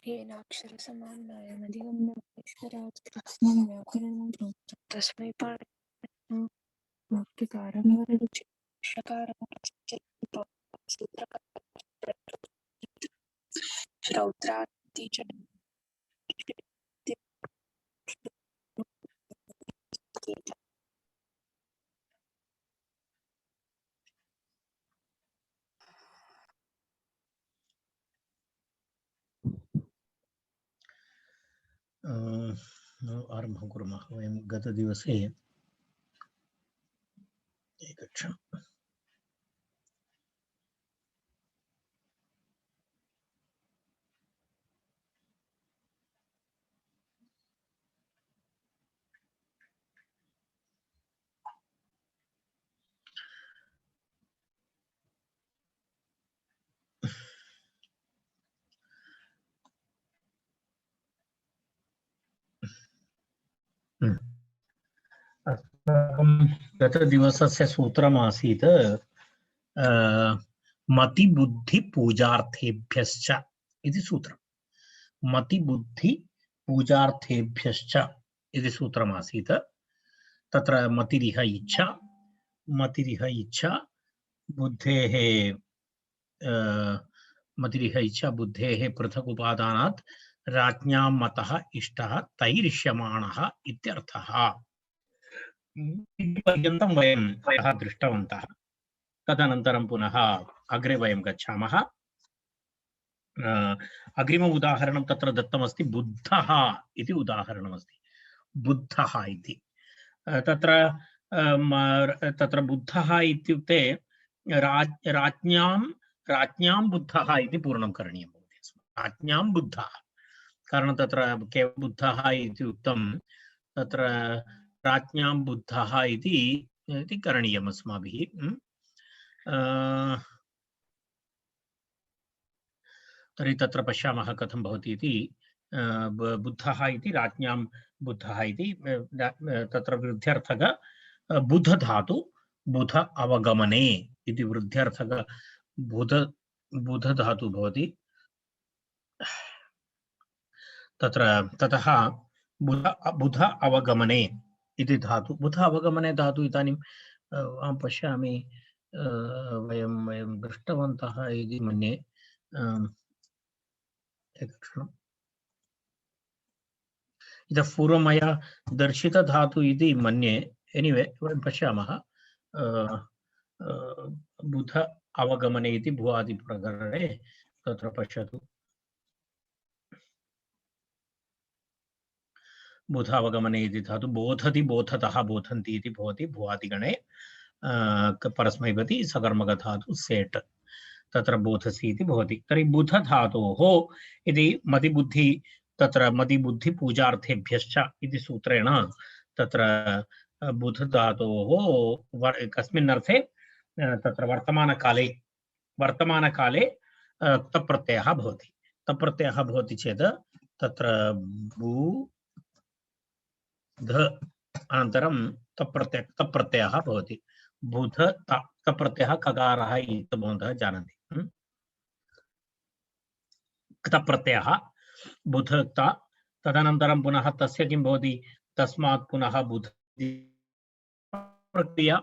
येनाक्षरसमाम्नायमधिगम्येश्वरात् कृत्स्नं व्याकरणं प्रोक्तं तस्मै पाणिनिः वाक्यकारं वररुचिः श्रौत्रादि च आरम्भं कुर्मः। वयं गतदिवसे एकक्षणम् अस्माकं गतदिवसस्य सूत्रमासीत् मतिबुद्धिपूजार्थेभ्यश्च इति सूत्रम्। मतिबुद्धिपूजार्थेभ्यश्च इति सूत्रमासीत्। तत्र मतिरिह इच्छा बुद्धेः मतिरिह इच्छा बुद्धेः पृथक् उपादानात् राज्ञां मतः इष्टः तैरिष्यमाणः इत्यर्थः। पर्यन्तं वयं दृष्टवन्तः। तदनन्तरं पुनः अग्रे वयं गच्छामः। अग्रिम उदाहरणं तत्र दत्तमस्ति बुद्धः इति उदाहरणमस्ति। बुद्धः इति तत्र बुद्धः इत्युक्ते राज्ञां बुद्धः इति पूर्णं करणीयं भवति। राज्ञां बुद्धः कारणं तत्र केवलं बुद्धः इति उक्तं, तत्र राज्ञां बुद्धः इति करणीयम् अस्माभिः। तर्हि तत्र पश्यामः कथं भवति इति। बुद्धः इति राज्ञां बुद्धः इति तत्र वृद्ध्यर्थक बुध धातु बुध अवगमने इति वृद्ध्यर्थक बुध धातु भवति। तत्र ततः बुध अवगमने इति धातु बुध अवगमने धातु इदानीं अहं पश्यामि वयं दृष्टवन्तः इति मन्ये। एकक्षणम् इतः पूर्वं मया दर्शितधातु इति मन्ये। एनिवे वयं पश्यामः। बुध अवगमने इति भुवादिप्रकरणे तत्र पश्यतु। बुध अवगमने इति धातु बोधति बोधतः बोधन्ति इति भवति भुवादिगणे। परस्मैपदी सकर्मकधातु सेट् तत्र बोधसि इति भवति। तर्हि बुध धातोः इति मतिबुद्धि तत्र मतिबुद्धिपूजार्थेभ्यश्च इति सूत्रेण तत्र बुध धातोः कस्मिन् अर्थे तत्र वर्तमानकाले तप्रत्ययः भवति। तप्रत्ययः भवति चेत् तत्र बुध अनन्तरं तप्रत्ययः भवति। बुध तप्रत्ययः ककारः इति भवन्तः जानन्ति। तप्रत्ययः बुध तदनन्तरं पुनः तस्य किं भवति, तस्मात् पुनः बुध प्रक्रिया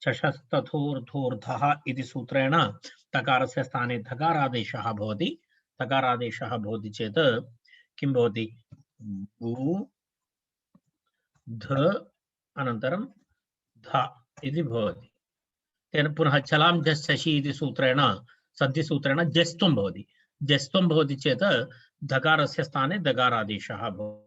चषस्तथोर्धूर्धः इति सूत्रेण तकारस्य स्थाने धकारादेशः भवति। तकारादेशः भवति चेत् किं भवति, बुध अनन्तरं ध इति भवति। तेन पुनः चलां जस् शशि इति सूत्रेण सन्धिसूत्रेण जस्त्वं भवति। जस्त्वं भवति चेत् धकारस्य स्थाने दकारादेशः भवति।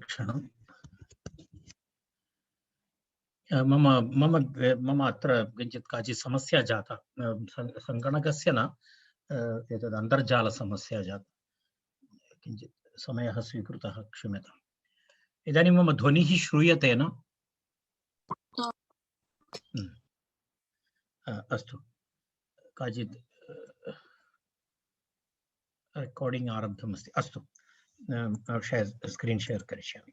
क्षणं मम मम मम अत्र किञ्चित् काचित् समस्या जाता सङ्गणकस्य न एतद् अन्तर्जालसमस्या जाता किञ्चित् समयः स्वीकृतः क्षम्यताम् इदानीं मम ध्वनिः श्रूयते न अस्तु काचित् रेकार्डिङ्ग् आरब्धमस्ति अस्तु स्क्रीन् शेर् करिष्यामि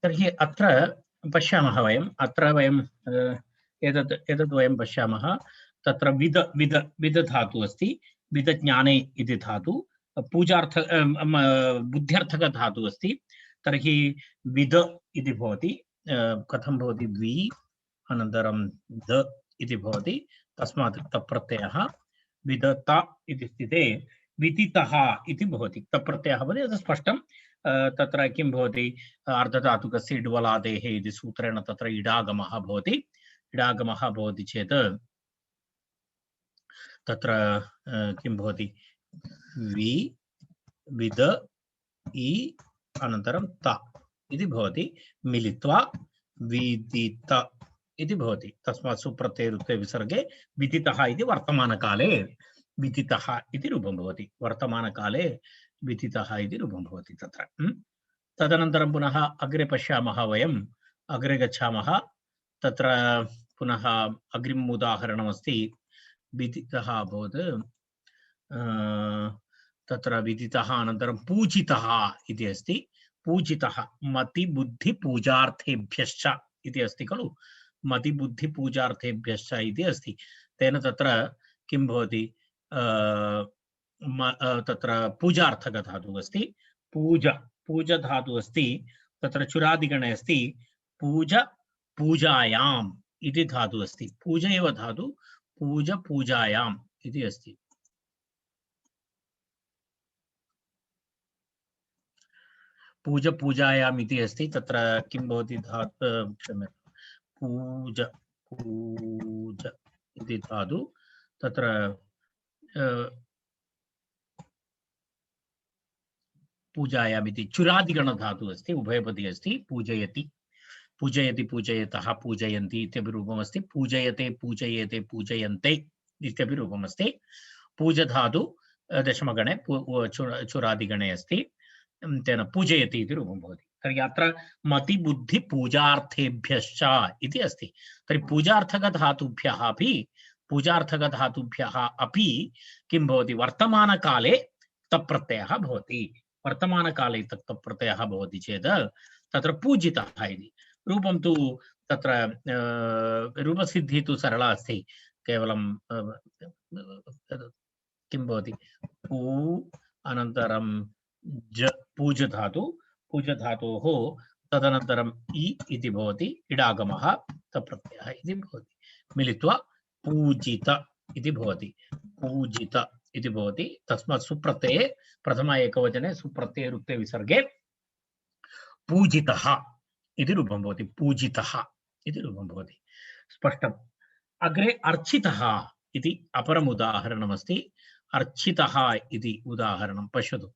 तर्हि अत्र पश्यामः वयम् अत्र वयं एतद् वयं पश्यामः तत्र विद धातु अस्ति विदज्ञाने इति धातु पूजार्थ बुद्ध्यर्थक धातु अस्ति तर्हि विद इति भवति कथं भवति द्वि अनन्तरं द इति भवति तस्मात् तप्रत्ययः विदत इति स्थिते विदितः इति भवति तप्रत्ययः भवति तत् स्पष्टं तत्र किं भवति अर्धधातुकस्य इड्वलादेः इति सूत्रेण तत्र इडागमः भवति चेत् तत्र किं भवति वि विद इ अनन्तरं त इति भवति मिलित्वा विदित इति भवति तस्मात् सुप्रत्ययरुक्ते विसर्गे विदितः इति वर्तमानकाले विदितः इति रूपं भवति वर्तमानकाले विदितः इति रूपं भवति तत्र तदनन्तरं पुनः अग्रे पश्यामः वयम् अग्रे गच्छामः तत्र पुनः अग्रिमम् उदाहरणमस्ति विदितः अभवत् तत्र विदितः अनन्तरं पूजितः इति अस्ति पूजितः मतिबुद्धिपूजार्थेभ्यश्च इति अस्ति खलु मतिबुद्धिपूजार्थेभ्यश्च इति अस्ति तेन तत्र किं भवति तत्र पूजार्थकधातुः अस्ति पूज धातुः अस्ति तत्र चुरादिगणे अस्ति पूज पूजायाम् इति धातुः अस्ति पूज एव धातु पूज पूजायाम् इति अस्ति पूज पूजायाम् इति अस्ति तत्र किं भवति धातु पूज पूज इति धातु तत्र पूजायाम् इति चुरादिगण धातु अस्ति उभयपदी अस्ति पूजयति पूजयति पूजयतः पूजयन्ति इत्यपि रूपमस्ति पूजयते पूजयेते पूजयन्ते इत्यपि रूपमस्ति पूज धातु दशमगणे चुरादिगणे अस्ति तेन पूजयति इति रूपं भवति तर्हि अत्र मतिबुद्धिपूजार्थेभ्यश्च इति अस्ति तर्हि पूजार्थकधातुभ्यः अपि किं भवति वर्तमानकाले तप्रत्ययः भवति वर्तमानकाले तप्रत्ययः भवति चेत् तत्र पूजितः इति रूपं तु तत्र रूपसिद्धिः तु सरला अस्ति केवलं किं भवति पू अनन्तरं ज पूजधातोः तदनन्तरम् इ इति भवति इडागमः तप्रत्ययः इति भवति मिलित्वा पूजित इति भवति पूजित इति भवति तस्मात् सुप्रत्यये प्रथम एकवचने सुप्रत्यये रुक्ते विसर्गे पूजितः इति रूपं भवति पूजितः इति रूपं भवति स्पष्टम् अग्रे अर्चितः इति अपरम् उदाहरणमस्ति अर्चितः इति उदाहरणं पश्यतु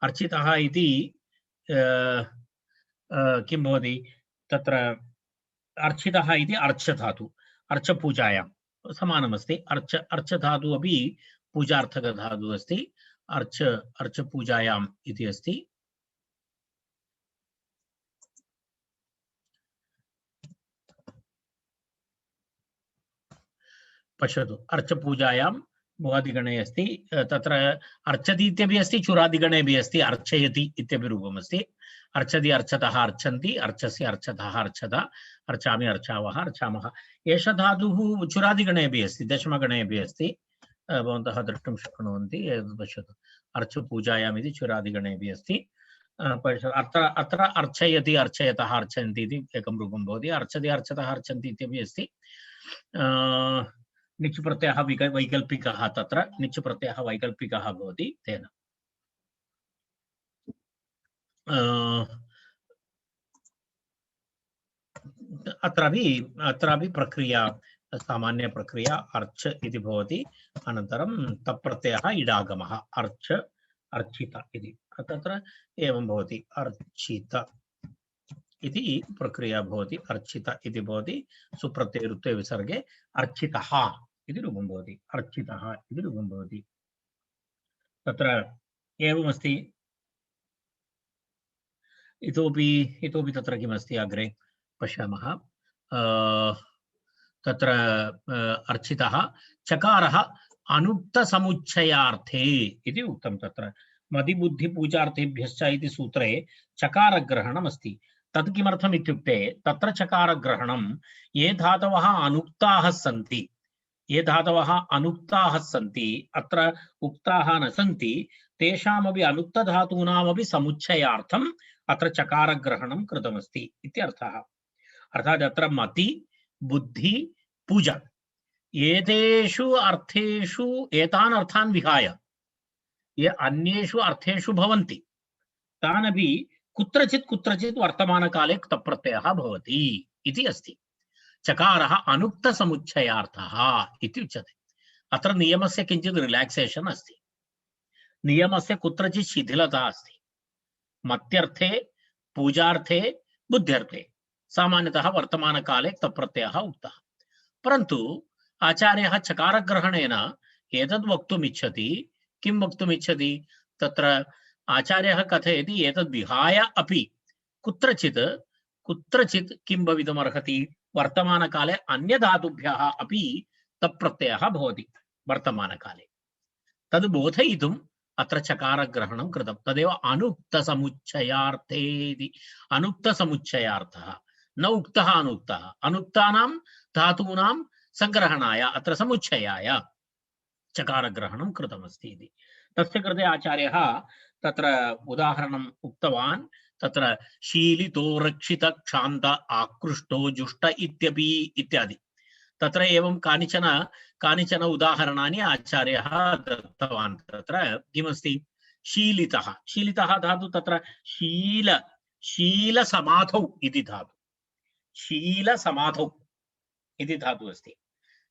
अर्चितः इति किं भवति तत्र अर्चितः इति अर्चधातु अर्चपूजायां समानमस्ति अर्चधातु अपि पूजार्थकधातुः अस्ति अर्चपूजायाम् इति अस्ति पश्यतु अर्चपूजायां भुवादिगणे अस्ति तत्र अर्चति इत्यपि अस्ति चुरादिगणे अपि अस्ति अर्चयति इत्यपि रूपम् अस्ति अर्चति अर्चतः अर्चन्ति अर्चस्य अर्चतः अर्चत अर्चामि अर्चावः अर्चामः एष धातुः चुरादिगणे अपि अस्ति दशमगणे अपि अस्ति भवन्तः द्रष्टुं शक्नुवन्ति पश्यतु अर्चपूजायाम् इति चुरादिगणे अपि अस्ति अत्र अर्चयति अर्चयतः अर्चन्ति इति एकं रूपं भवति अर्चति अर्चतः अर्चन्ति इत्यपि अस्ति निच् प्रत्ययः वैकल्पिकः तत्र निच् प्रत्ययः वैकल्पिकः भवति तेन अत्रापि प्रक्रिया सामान्य प्रक्रिया अर्च इति भवति अनन्तरं तप्रत्ययः इडागमः अर्च अर्चित इति तत्र एवं भवति अर्चित इति प्रक्रिया भवति अर्चित इति भवति सुप्रत्यय रुत्वे विसर्गे अर्चितः इति रूपं भवति अर्चितः इति रूपं भवति तत्र एवमस्ति इतोपि तत्र किमस्ति अग्रे पश्यामः तत्र अर्चितः चकारः अनुक्तसमुच्चयार्थे इति उक्तं तत्र मदिबुद्धिपूजार्थेभ्यश्च इति सूत्रे चकारग्रहणम् अस्ति तत् किमर्थम् इत्युक्ते तत्र चकारग्रहणं ये धातवः अनुक्ताः सन्ति अत्र उक्ताः न सन्ति तेषामपि अनुक्तधातूनामपि समुच्चयार्थम् अत्र चकारग्रहणं कृतमस्ति इत्यर्थः अर्थात् अत्र मति बुद्धि पूजा एतेषु अर्थेषु एतान् अर्थान् विहाय ये अन्येषु अर्थेषु भवन्ति तानपि कुत्रचित् वर्तमानकाले क्तप्रत्ययः भवति इति अस्ति चकारः अनुक्तसमुच्चयार्थः इति उच्यते अत्र नियमस्य किञ्चित् रिलैक्सेशन् अस्ति नियमस्य कुत्रचित् शिथिलता अस्ति मत्यर्थे पूजार्थे बुद्ध्यर्थे सामान्यतः वर्तमानकाले क्तप्रत्ययः उक्तः परन्तु आचार्यः चकारग्रहणेन एतद् वक्तुम् इच्छति किं वक्तुम् इच्छति तत्र आचार्यः कथयति एतद् विहाय अपि कुत्रचित् किं भवितुमर्हति वर्तमानकाले अन्यधातुभ्यः अपि तप्रत्ययः भवति वर्तमानकाले तद् बोधयितुम् अत्र चकारग्रहणं कृतं तदेव अनुक्तसमुच्चयार्थे इति अनुक्तसमुच्चयार्थः न उक्तः अनुक्तः अनुक्तानां धातूनां संग्रहणाय अत्र समुच्चयाय चकारग्रहणं कृतमस्ति इति तस्य कृते आचार्यः तत्र उदाहरणम् उक्तवान् तत्र शीलितो रक्षित क्षान्त आकृष्टो जुष्ट इत्यपि इत्यादि तत्र एवं कानिचन उदाहरणानि आचार्यः दत्तवान् तत्र किमस्ति शीलितः धातु तत्र शीलसमाधौ इति धातु शीलसमाधौ इति धातु अस्ति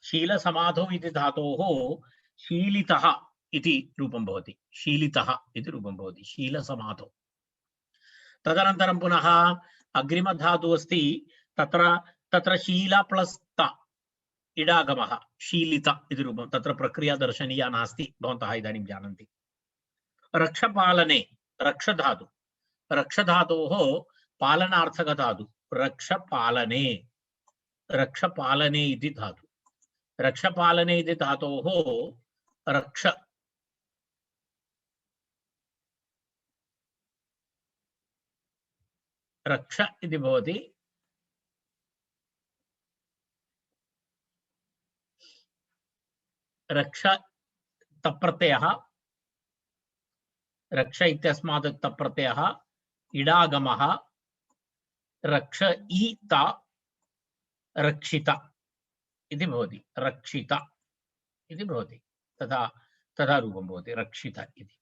शीलसमाधौ इति धातोः शीलितः इति रूपं भवति शीलितः इति रूपं भवति शीलसमाधौ तदनन्तरं पुनः अग्रिमधातु अस्ति तत्र शील प्लस् त इडागमः शीलित इति रूपं तत्र प्रक्रिया दर्शनीया नास्ति भवन्तः इदानीं जानन्ति रक्षपालने रक्षधातोः पालनार्थकधातु रक्षपालने इति धातु रक्षपालने इति धातोः रक्ष इति भवति रक्ष तप्रत्ययः रक्ष इत्यस्मात् तप्रत्ययः इडागमः रक्ष ईता रक्षित इति भवति रक्षित इति भवति तथा रूपं भवति रक्षित इति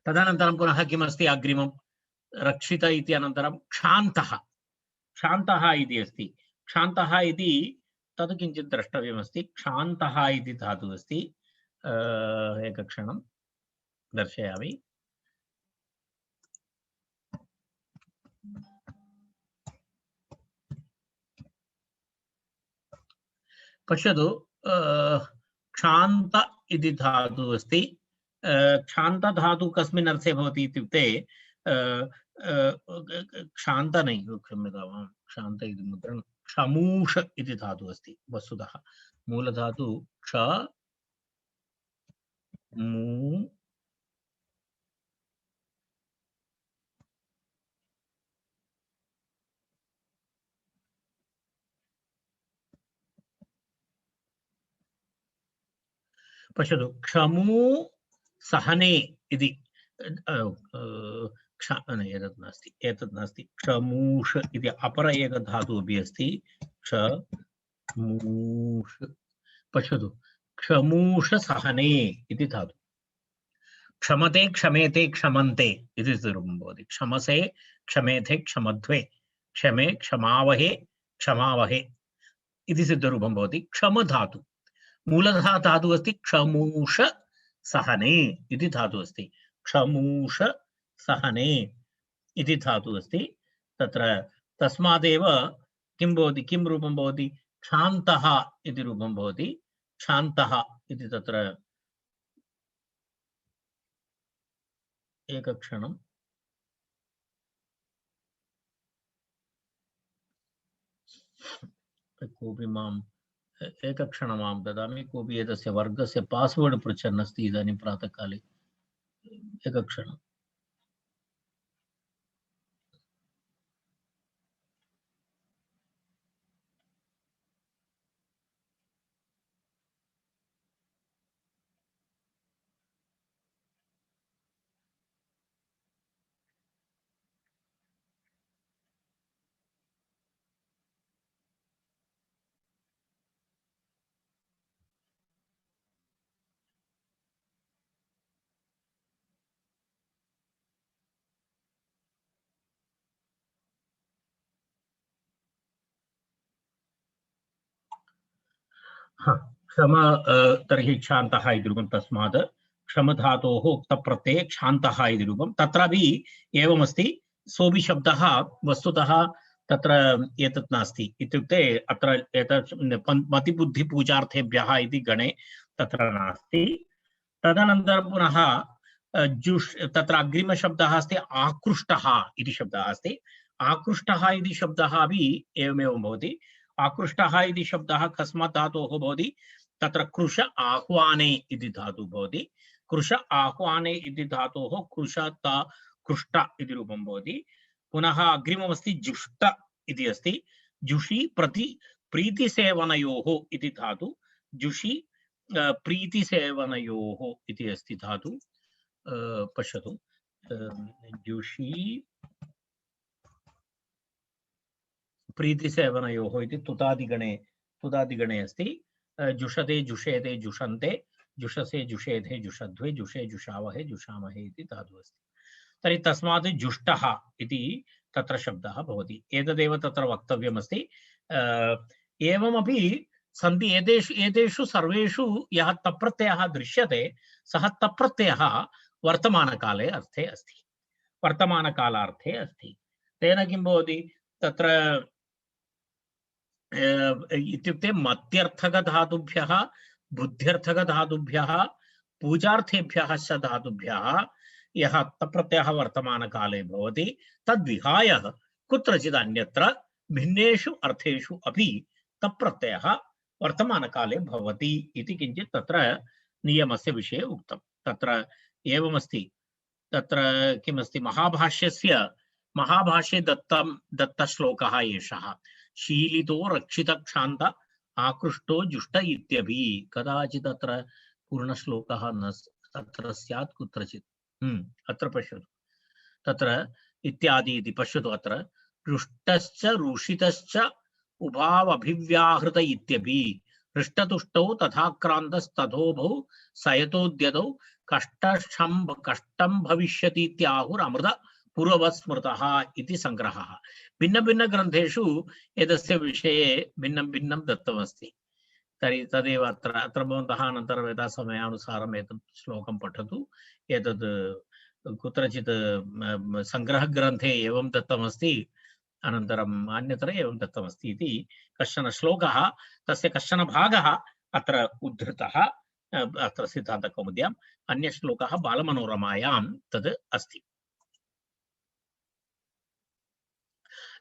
तदनन्तरं पुनः किमस्ति अग्रिमं रक्षित इति अनन्तरं क्षान्तः इति अस्ति क्षान्तः इति तद् किञ्चित् द्रष्टव्यमस्ति क्षान्तः इति धातुः अस्ति एकक्षणं दर्शयामि पश्यतु क्षान्त इति धातुः अस्ति क्षान्तधातु कस्मिन् अर्थे भवति इत्युक्ते क्षान्त नैव क्षम्यतां क्षान्त इति मुद्रणं क्षमूष इति धातुः अस्ति वस्तुतः मूलधातु क्ष मू पश्यतु क्षमू सहने इति एतत् नास्ति क्षमूष इति अपर एक धातुः अपि अस्ति क्षमूष पश्यतु क्षमूष सहने इति धातु क्षमते क्षमेते क्षमन्ते इति रूपं भवति क्षमसे क्षमेथे क्षमध्वे क्षमे क्षमावहे क्षमावहे इति सिद्धरूपं भवति। क्षम धातु मूलतः धातुः अस्ति क्षमूष सहने इति धातुः अस्ति। क्षमूष सहने इति धातुः अस्ति। तत्र तस्मादेव किं भवति, किं रूपं भवति, क्षान्तः इति रूपं भवति। क्षान्तः इति तत्र एकक्षणं कोऽपि माम् एकक्षणं मां ददामि। कोऽपि एतस्य वर्गस्य पास्वर्ड् पृच्छन् अस्ति इदानीं प्रातःकाले। एकक्षणम्। क्षम तर्हि क्षान्तः इति रूपं। तस्मात् क्षमधातोः उक्तप्रत्यये क्षान्तः इति रूपं। तत्रापि एवमस्ति। सोऽपि शब्दः वस्तुतः तत्र एतत् नास्ति। इत्युक्ते अत्र एतत् मतिबुद्धिपूजार्थेभ्यः इति गणे तत्र नास्ति। तदनन्तरं पुनः जुष् तत्र अग्रिमशब्दः अस्ति आकृष्टः इति शब्दः अस्ति। आकृष्टः इति शब्दः अपि एवमेव भवति। आकृष्टः इति शब्दः कस्मात् धातोः भवति, तत्र कृश आह्वाने इति धातुः भवति। कृश आह्वाने इति धातोः कृशत कृष्ट इति रूपं भवति। पुनः अग्रिममस्ति जुष्ट इति अस्ति। जुषि प्रति प्रीतिसेवनयोः इति धातु। जुषि प्रीतिसेवनयोः इति अस्ति धातु। पश्यतु, जुषि प्रीतिसेवनयोः इति तुदादिगणे अस्ति। जुषते जुषेते जुषन्ते जुषसे जुषेधे जुषध्वे जुषे जुषावहे जुषामहे इति धातुः अस्ति। तर्हि तस्मात् जुष्टः इति तत्र शब्दः भवति। एतदेव तत्र वक्तव्यमस्ति। एवमपि सन्ति एतेषु सर्वेषु यः तप्रत्ययः दृश्यते सः तप्रत्ययः वर्तमानकाले अर्थे अस्ति। वर्तमानकालार्थे अस्ति। तेन किं भवति, तत्र इत्युक्ते मत्यर्थकधातुभ्यः बुद्ध्यर्थकधातुभ्यः पूजार्थेभ्यः च धातुभ्यः यः तप्रत्ययः वर्तमानकाले भवति तद्विहाय कुत्रचित् अन्यत्र भिन्नेषु अर्थेषु अपि तप्रत्ययः वर्तमानकाले भवति इति किञ्चित् तत्र नियमस्य विषये उक्तं। तत्र एवमस्ति। तत्र किमस्ति, महाभाष्ये दत्तश्लोकः एषः। शीलितो रक्षितक्षान्त आकृष्टो जुष्ट इत्यपि। कदाचित् अत्र पूर्णश्लोकः न तत्र स्यात् कुत्रचित्। अत्र पश्यतु, तत्र इत्यादि इति पश्यतु। अत्र रुष्टश्च रुषितश्च उभावभिव्याहृत इत्यपि। हृष्टतुष्टौ तथाक्रान्तस्तथोभौ सयतोद्यतौ कष्टं भविष्यति इत्याहुरमृत पूर्ववत् स्मृतः इति संग्रहः। भिन्न भिन्न ग्रन्थेषु एतस्य विषये भिन्नं भिन्नं दत्तमस्ति। तर्हि तदेव अत्र भवन्तः अनन्तरं यदा समयानुसारम् एतत् श्लोकं पठतु। एतद् कुत्रचित् संग्रहग्रन्थे एवं दत्तमस्ति, अनन्तरम् अन्यत्र एवं दत्तमस्ति इति कश्चन श्लोकः, तस्य कश्चन भागः अत्र उद्धृतः अत्र सिद्धान्तकौमुद्याम्। अन्यश्लोकः बालमनोरमायां तद् अस्ति।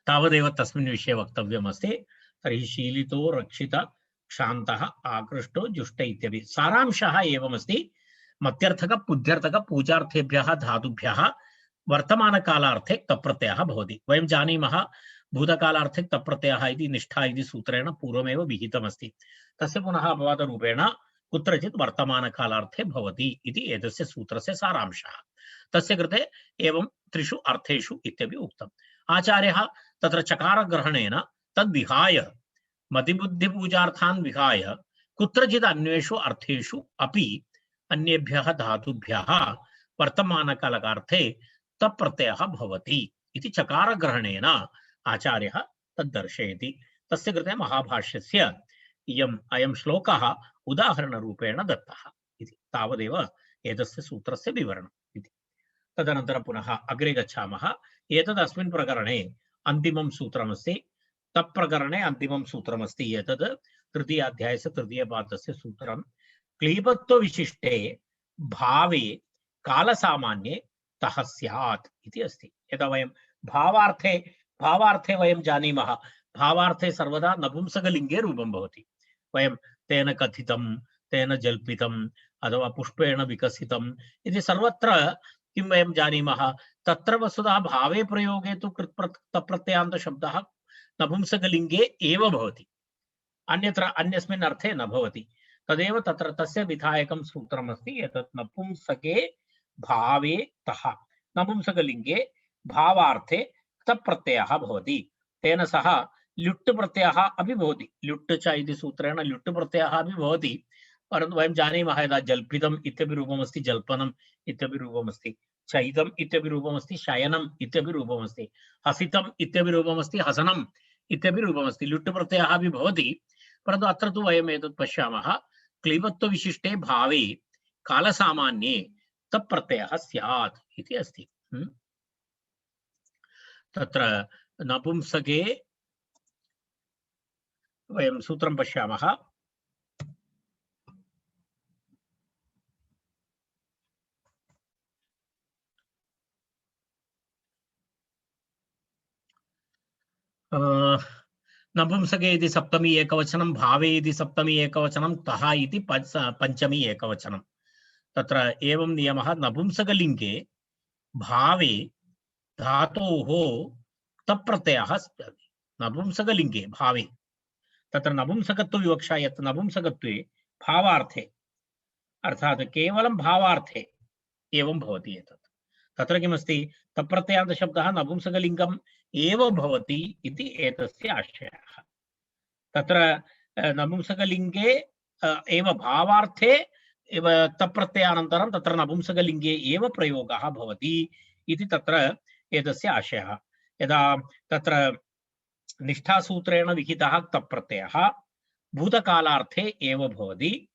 तावदेव तस्मिन् विषये वक्तव्यमस्ति। तर्हि शीलितो रक्षित क्षान्तः आकृष्टो जुष्ट इत्यपि। सारांशः एवमस्ति। मत्यर्थक बुद्ध्यर्थक पूजार्थेभ्यः धातुभ्यः वर्तमानकालार्थे तप्रत्ययः भवति। वयं जानीमः भूतकालार्थे तप्रत्ययः इति निष्ठा इति सूत्रेण पूर्वमेव विहितमस्ति। तस्य पुनः अपवादरूपेण कुत्रचित् वर्तमानकालार्थे भवति इति एतस्य सूत्रस्य सारांशः। तस्य कृते एवं त्रिषु अर्थेषु इत्यपि उक्तम्। आचार्यः तत्र चकारग्रहणेन तद्विहाय मतिबुद्धिपूजार्थान् विहाय कुत्रचित् अन्येषु अर्थेषु अपि अन्येभ्यः धातुभ्यः वर्तमानकालार्थे तप्रत्ययः भवति इति चकारग्रहणेन आचार्यः तद् दर्शयति। तस्य कृते महाभाष्यस्य अयं श्लोकः उदाहरणरूपेण दत्तः इति। तावदेव एतस्य सूत्रस्य विवरणम् इति। तदनन्तरं पुनः अग्रे गच्छामः। एतद् अस्मिन् प्रकरणे अन्तिमं सूत्रमस्ति। तत्प्रकरणे अन्तिमं सूत्रमस्ति एतद् तृतीयाध्यायस्य तृतीयपादस्य सूत्रं। क्लीबत्वविशिष्टे भावे कालसामान्ये तः स्यात् इति अस्ति। यदा वयं भावार्थे वयं जानीमः, भावार्थे सर्वदा नपुंसकलिङ्गे रूपं भवति। वयं तेन कथितं, तेन जल्पितम् अथवा पुष्पेण विकसितम् इति सर्वत्र किं वयं जानीमः, तत्र वस्तुतः भावे प्रयोगे तु तप्रत्ययान्तशब्दः नपुंसकलिङ्गे एव भवति, अन्यत्र अन्यस्मिन् अर्थे न भवति। तदेव तत्र तस्य विधायकं सूत्रमस्ति। एतत् नपुंसके भावे तः, नपुंसकलिङ्गे भावार्थे तप्रत्ययः भवति। तेन सह ल्युट् प्रत्ययः अपि भवति। ल्युट् च इति सूत्रेण ल्युट् प्रत्ययः अपि भवति, परन्तु वयं जानीमः यदा जल्पितम् इत्यपि रूपमस्ति, जल्पनम् इत्यपि रूपमस्ति, चैतम् इत्यपि रूपमस्ति, शयनम् इत्यपि रूपमस्ति, हसितम् इत्यपि रूपमस्ति, हसनम् इत्यपि रूपमस्ति। ल्युट् प्रत्ययः अपि भवति, परन्तु अत्र तु वयम् एतत् पश्यामः, क्लीबत्वविशिष्टे भावे कालसामान्ये तत्प्रत्ययः स्यात् इति अस्ति। तत्र नपुंसके वयं सूत्रं पश्यामः। नपुंसके इति सप्तमी एकवचनं, भावे इति सप्तमी एकवचनं, तः इति पञ्चमी एकवचनं। तत्र एवं नियमः, नपुंसकलिङ्गे भावे धातोः तप्रत्ययः स्यात्। नपुंसकलिङ्गे भावे, तत्र नपुंसकत्वविवक्षा यत् नपुंसकत्वे भावार्थे अर्थात् केवलं भावार्थे एवं भवति। एतत् तत्र किमस्ति, तप्रत्ययान्तशब्दः नपुंसकलिङ्गम् एव भवति इति एतस्य आशयः। तत्र नपुंसकलिङ्गे एव भावार्थे एव तप्रत्ययानन्तरं तत्र नपुंसकलिङ्गे एव प्रयोगः भवति इति तत्र एतस्य आशयः। यदा तत्र निष्ठासूत्रेण विहितः तप्रत्ययः भूतकालार्थे एव भवति,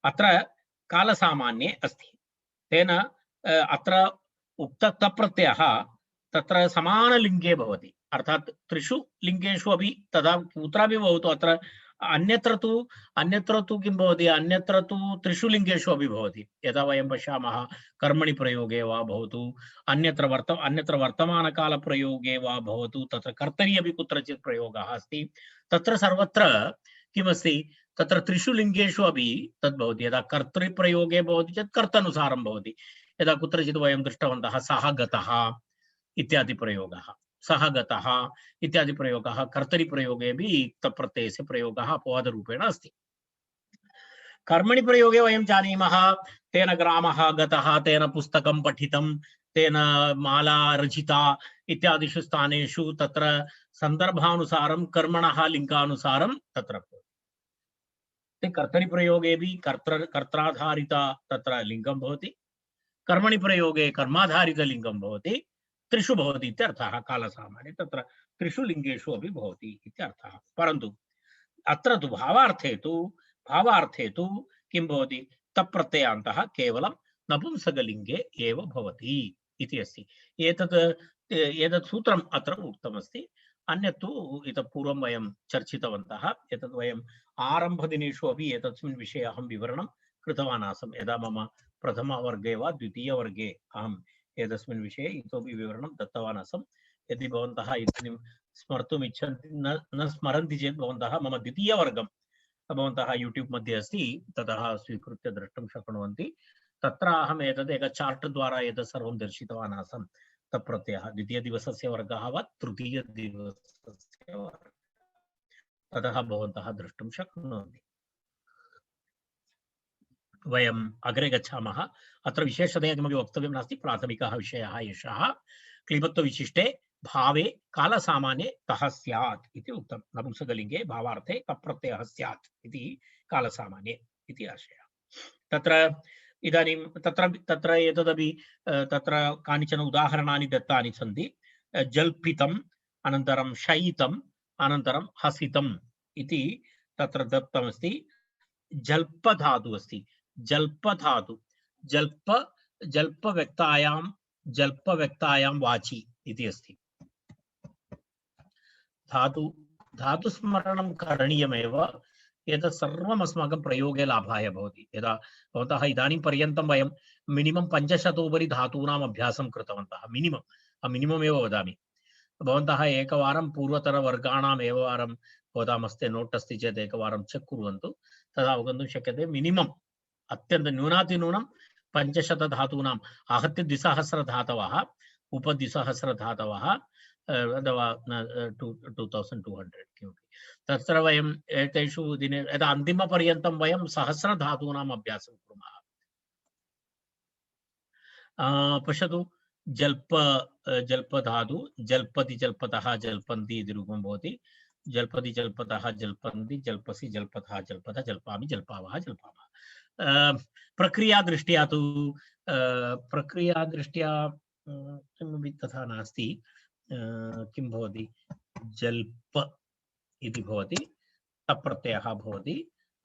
अत्र कालसामान्ये अस्ति। तेन अत्र उक्त तप्रत्ययः तत्र समानलिङ्गे भवति, अर्थात् त्रिषु लिङ्गेषु अपि तदा कुत्रापि भवतु, अत्र अन्यत्र तु किं भवति, अन्यत्र तु त्रिषु लिङ्गेषु अपि भवति। यदा वयं पश्यामः कर्मणि प्रयोगे वा भवतु, अन्यत्र वर्तमानकालप्रयोगे वा भवतु, तत्र कर्तरि अपि कुत्रचित् प्रयोगः अस्ति, तत्र सर्वत्र किमस्ति, तत्र त्रिषु लिङ्गेषु अपि तद्भवति। यदा कर्तृप्रयोगे भवति चेत् कर्तनुसारं भवति। यदा कुत्रचित् वयं दृष्टवन्तः सः गतः इत्यादि प्रयोगः, सः गतः इत्यादि प्रयोगः, कर्तरि प्रयोगे भी तप्रत्ययस्य प्रयोगः अपवादरूपेण अस्ति। कर्मणि प्रयोगे वयं जानीमः, तेन ग्रामः गतः, तेन पुस्तकं पठितं, तेन माला रचिता इत्यादिषु स्थानेषु तत्र सन्दर्भानुसारं कर्मणः लिङ्गानुसारं तत्र भवति। कर्तरि प्रयोगे भी कर्त्राधारिता तत्र लिङ्गं भवति, कर्मणि प्रयोगे कर्माधारित लिङ्गं भवति, त्रिषु भवति इत्यर्थः। कालसामान्ये तत्र त्रिषु लिङ्गेषु अपि भवति इत्यर्थः। परन्तु अत्र तु भावार्थे तु किं भवति, तप्रत्ययान्तः केवलं नपुंसकलिङ्गे एव भवति इति अस्ति। एतत् सूत्रम् अत्र उक्तमस्ति। अन्यत् तु इतः पूर्वं वयं चर्चितवन्तः। एतत् वयम् आरम्भदिनेषु अपि एतस्मिन् विषये अहं विवरणं कृतवान् आसम्। यदा मम प्रथमवर्गे वा द्वितीयवर्गे अहम् एतस्मिन् विषये इतोपि विवरणं दत्तवान् आसम्। यदि भवन्तः इदानीं स्मर्तुम् इच्छन्ति, न स्मरन्ति चेत् भवन्तः मम द्वितीयवर्गं भवन्तः यूट्यूब् मध्ये अस्ति, ततः स्वीकृत्य द्रष्टुं शक्नुवन्ति। तत्र अहम् एतद् एक चार्ट् द्वारा एतत् सर्वं दर्शितवान् आसम्। तत्प्रत्ययः द्वितीयदिवसस्य वर्गः वा तृतीयदिवसस्य वर्गः, ततः भवन्तः द्रष्टुं शक्नुवन्ति। वयम् अग्रे गच्छामः। अत्र विशेषतया किमपि वक्तव्यं नास्ति, प्राथमिकः विषयः एषः। क्लीबत्वविशिष्टे भावे कालसामान्ये तः स्यात् इति उक्तं। नपुंसकलिङ्गे भावार्थे तप्रत्ययः स्यात् इति कालसामान्ये इति आशयः। तत्र इदानीं तत्र एतदपि तत्र कानिचन उदाहरणानि दत्तानि सन्ति। जल्पितं अनन्तरं शयितम् अनन्तरं हसितम् इति तत्र दत्तमस्ति। जल्पधातु अस्ति। जल्पधातु जल्प जल्पव्यक्तायां वाचि इति अस्ति। धातुस्मरणं करणीयमेव। एतत् सर्वम् अस्माकं प्रयोगे लाभाय भवति। यदा भवन्तः इदानीं पर्यन्तं वयं मिनिमं 500 धातूनाम् अभ्यासं कृतवन्तः। मिनिमम् एव वदामि। भवन्तः एकवारं पूर्वतरवर्गाणाम् एकवारं भवतां हस्ते नोट् अस्ति चेत् एकवारं चेक् कुर्वन्तु। तदा अवगन्तुं शक्यते मिनिमम् अत्यन्तं न्यूनातिन्यूनं 500 धातूनाम् आहत्य 2000 धातवः उप 2000 अथवा 2200 किमपि तत्र वयम् एतेषु दिने यदा अन्तिमपर्यन्तं वयं 1000 धातूनाम् अभ्यासं कुर्मः। पश्यतु जल्पधातु जल्पति जल्पतः जल्पन्ति इति रूपं भवति। जल्पति जल्पतः जल्पन्ति जल्पसि जल्पतः जल्पत जल्पामि जल्पावः जल्पामः। प्रक्रियादृष्ट्या तु किमपि तथा नास्ति। किं भवति जल्प इति भवति तप्रत्ययः भवति।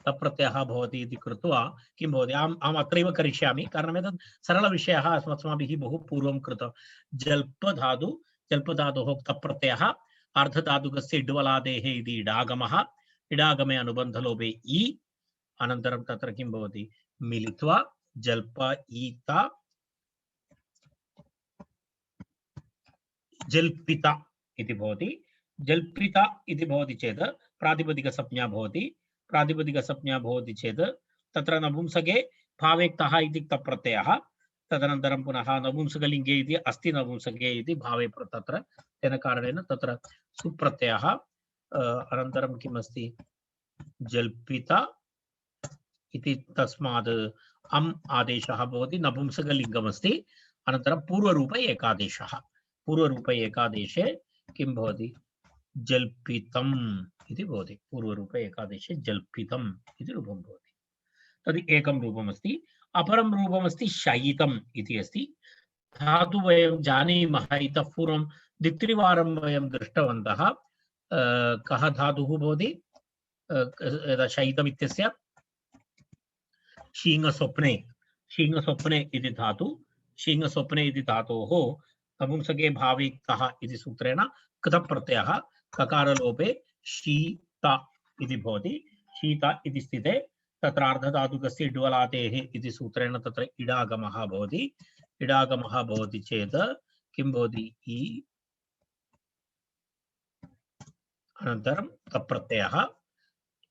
तप्रत्ययः भवति इति कृत्वा किं भवति अहम् अत्रैव करिष्यामि कारणम् एतत् सरलविषयः अस्माभिः बहु पूर्वं कृतः। जल्पधातोः तप्रत्ययः अर्धधातुकस्य इड्वलादेः इति इडागमः। इडागमे अनुबन्धलोपे इ अनन्तरं तत्र किं भवति मिलित्वा जल्प ईता जल्पिता इति भवति। जल्पिता इति भवति चेत् प्रातिपदिकसंज्ञा भवति। प्रातिपदिकसंज्ञा भवति चेत् तत्र नपुंसके भावेक्तः इति तप्रत्ययः। तदनन्तरं पुनः नपुंसकलिङ्गे इति अस्ति नपुंसके इति भावे तत्र तेन कारणेन तत्र सुप्रत्ययः। अनन्तरं किम् अस्ति जल्पिता इति तस्मात् अम् आदेशः भवति। नपुंसकलिङ्गमस्ति। अनन्तरं पूर्वरूप एकादेशः। पूर्वरूप एकादेशे किं भवति जल्पितम् इति भवति। पूर्वरूप एकादेशे जल्पितम् इति रूपं भवति। तद् एकं रूपमस्ति। अपरं रूपमस्ति शयितम् इति अस्ति। धातु वयं जानीमः। इतः पूर्वं द्वित्रिवारं वयं दृष्टवन्तः। कः धातुः भवति यदा शयितम् इत्यस्य शीङ्गस्वप्ने इति धातु। शीङ्गस्वप्ने इति धातोः नपुंसके भावेक्तः इति सूत्रेण कृतप्रत्ययः ककारलोपे शीता इति भवति। शीता इति स्थिते तत्र अर्धधातुकस्य इड्वलातेः इति सूत्रेण तत्र इडागमः भवति। इडागमः भवति चेत् किं भवति इ अनन्तरं तप्रत्ययः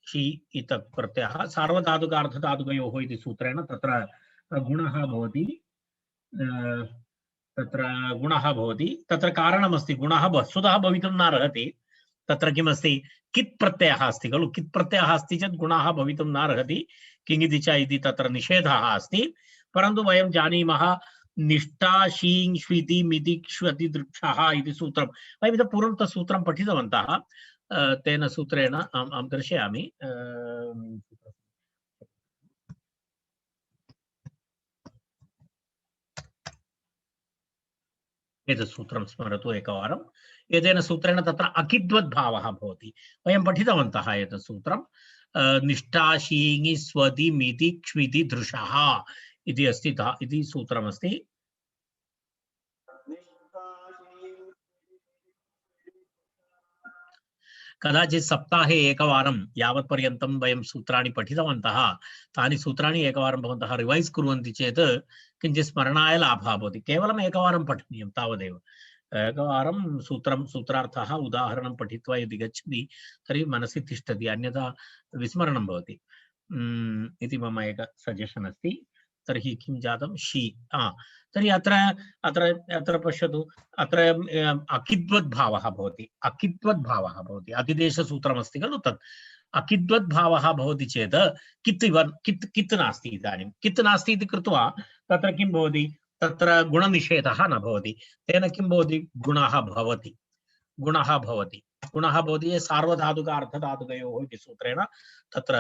शी इति प्रत्ययः सार्वधातुक अर्धधातुकयोः इति सूत्रेण तत्र गुणः भवति। तत्र कारणमस्ति। गुणः वस्तुतः भवितुं नार्हति। तत्र किमस्ति कित् प्रत्ययः अस्ति खलु। कित् प्रत्ययः अस्ति चेत् गुणः भवितुं नार्हति। किङिति च इति तत्र निषेधः अस्ति। परन्तु वयं जानीमः निष्ठा शीङ् श्विति मिति क्ष्वति दृक्षः इति सूत्रं वयम् इतः पूर्वं तत् सूत्रं पठितवन्तः। तेन सूत्रेण अहं दर्शयामि। एतत् सूत्रं स्मरतु एकवारम्। एतेन सूत्रेण तत्र अकिद्वद्भावः भवति। वयं पठितवन्तः एतत् सूत्रं। निष्ठा शीङि स्वति मिति क्ष्विति दृशः इति अस्ति इति सूत्रमस्ति। कदाचित् सप्ताहे एकवारं यावत्पर्यन्तं वयं सूत्राणि पठितवन्तः तानि सूत्राणि एकवारं भवन्तः रिवैस् कुर्वन्ति चेत् किञ्चित् स्मरणाय लाभः भवति। केवलम् एकवारं पठनीयं तावदेव। एकवारं सूत्रार्थः उदाहरणं पठित्वा यदि गच्छति तर्हि मनसि तिष्ठति। अन्यथा विस्मरणं भवति इति मम एक सजेशन् अस्ति। तर्हि किं जातं शी तर्हि अत्र पश्यतु। अत्र अकिद्वद्भावः भवति। अकिद्वद्भावः भवति। अतिदेशसूत्रमस्ति खलु तत्। अकिद्वद्भावः भवति चेत् कित् नास्ति। इदानीं कित् नास्ति इति कृत्वा तत्र किं भवति तत्र गुणनिषेधः न भवति। तेन किं भवति गुणः भवति। सार्वधातुक अर्धधातुकयोः इति सूत्रेण तत्र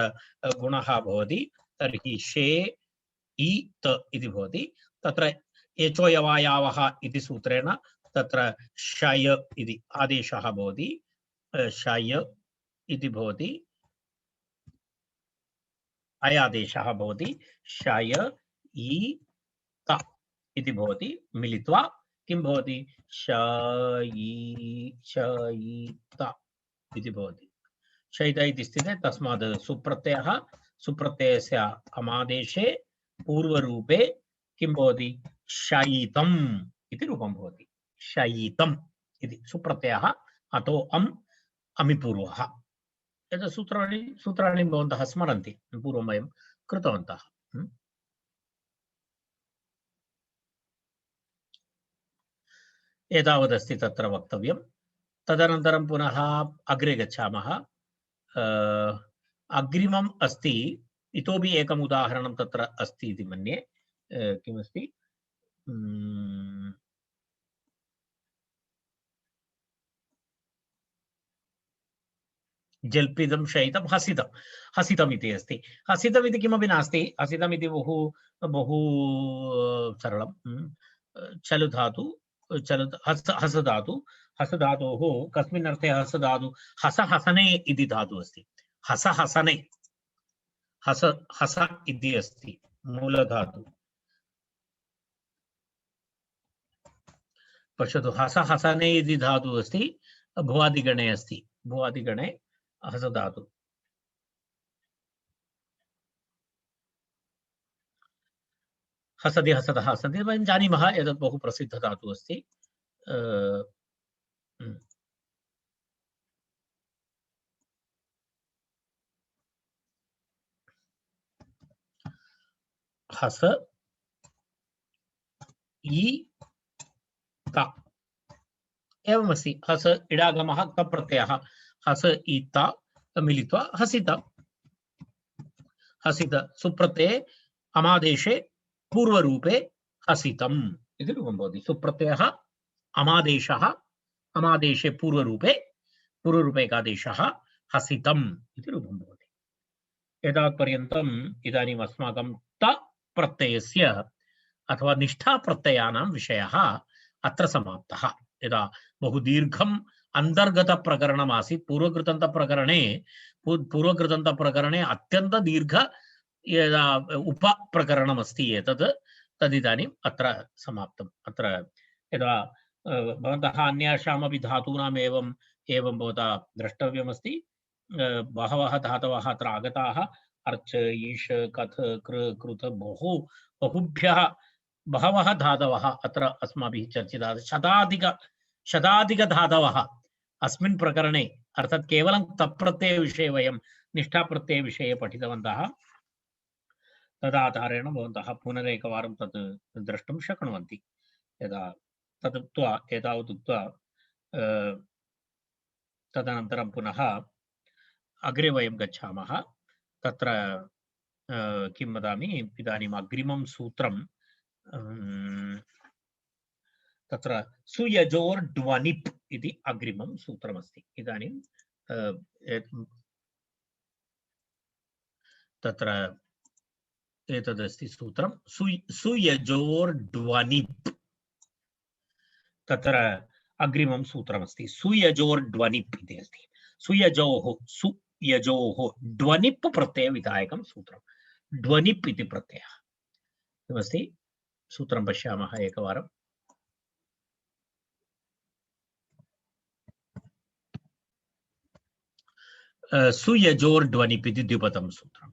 गुणः भवति। तर्हि शे इ त इति भवति। तत्र एचो यवायावः इति सूत्रेण तत्र शय इति आदेशः भवति शय इति भवति अयादेशः भवति शय इ त इति भवति मिलित्वा किं भवति शयित इति भवति शयित इति स्थिते तस्मात् सुप्रत्ययः सुप्रत्ययस्य अमादेशे पूर्वरूपे किं भवति शयितम् इति रूपं भवति शयितम् इति सुप्रत्ययः अतो अमिपूर्वः एतत् सूत्राणि भवन्तः स्मरन्ति पूर्वं वयं कृतवन्तः एतावदस्ति तत्र वक्तव्यं तदनन्तरं पुनः अग्रे गच्छामः अग्रिमम् अस्ति इतोपि एकम् उदाहरणं तत्र अस्ति इति मन्ये किमस्ति जल्पितं शयितं हसितं हसितम् इति अस्ति हसितम् इति किमपि नास्ति हसितम् इति बहु बहु सरलं चलु धातु चलु हस धातु हस धातोः कस्मिन् अर्थे हस धातु हस हसने इति धातु अस्ति हस हसने हस हस इति अस्ति मूलधातु पश्यतु हस हसने इति धातु अस्ति भुवादिगणे अस्ति भुवादिगणे हस धातु हसति हसतः हसन्ति वयं जानीमः एतत् बहु प्रसिद्ध धातु अस्ति हस इ त एवमस्ति हस इडागमः क प्रत्ययः हस इत मिलित्वा हसित हसित सुप्रत्यये अमादेशे पूर्वरूपे हसितम् इति रूपं भवति सुप्रत्ययः अमादेशः अमादेशे पूर्वरूपे एकादेशः हसितम् इति रूपं भवति एतावत्पर्यन्तम् इदानीम् अस्माकं त प्रत्ययस्य अथवा निष्ठा प्रत्ययानां विषयः अत्र समाप्तः यदा बहु दीर्घम् अंतर्गत प्रकरणम् आसीत् पूर्वकृतन्त प्रकरणे अत्यन्त दीर्घ उप प्रकरणम् अस्ति एतत् तदिदानीम् अत्र समाप्तम् अत्र यदा भवन्तः अन्यासामपि धातूनाम् एवं भवता द्रष्टव्यमस्ति बहवः धातवः अत्र आगताः अर्च ईश कथ कृ कृत बहुभ्यः बहवः धातवः अत्र अस्माभिः चर्चिताः शताधिक धातवः अस्मिन् प्रकरणे अर्थात् केवलं तप्रत्यय विषये वयं निष्ठा प्रत्यय विषये पठितवन्तः तदाधारेण भवन्तः पुनरेकवारं तत् द्रष्टुं शक्नुवन्ति यदा तदुक्त्वा एतावत् उक्त्वा तदनन्तरं पुनः अग्रे वयं गच्छामः तत्र किं वदामि इदानीम् अग्रिमं सूत्रं तत्र सुयजोर् ड्वनिप् इति अग्रिमं सूत्रमस्ति इदानीं तत्र एतदस्ति सूत्रं सुयजोर् ड्वनिप् तत्र अग्रिमं सूत्रमस्ति सुयजोर् ड्वनिप् इति अस्ति सुयजोः ड्वनिप् प्रत्ययविधायकं सूत्रं ड्वनिप् इति प्रत्ययः किमस्ति सूत्रं पश्यामः एकवारं सुयजोर् ड्वनिप् इति द्विपदं सूत्रं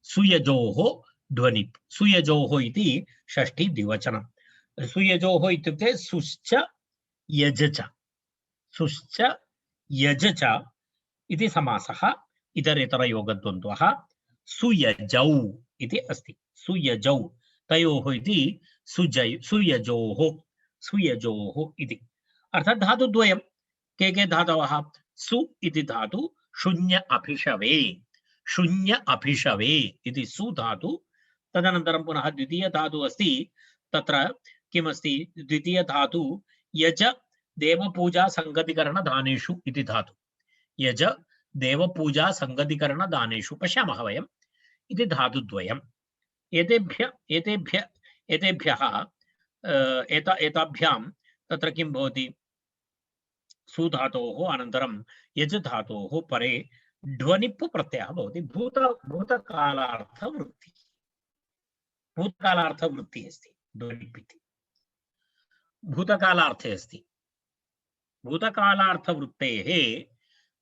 सुयजोः ध्वनिप् सुयजोः इति षष्ठी द्विवचनं सुयजोः इत्युक्ते सुश्च यज च इति समासः इतरेतरयोगद्वन्द्वः सुयजौ इति अस्ति सुयजौ तयोः इति सुयजोः इति अर्थात् धातुद्वयं के धातवः सु इति धातु शून्य अभिषवे इति सु धातु तदनन्तरं पुनः द्वितीय धातु अस्ति तत्र किमस्ति द्वितीय धातु यज देवपूजा संगतिकरण दानेषु इति धातु यज देवपूजा संगतिकरण दानेषु पश्यामः वयम् इति धातुद्वयम् एताभ्यां तत्र किं भवति सुधातोः अनन्तरं यज धातोः परे ध्वनिप् प्रत्ययः भवति भूतकालार्थवृत्तिः अस्ति ध्वनिप् इति भूतकालार्थे अस्ति भूतकालार्थवृत्तेः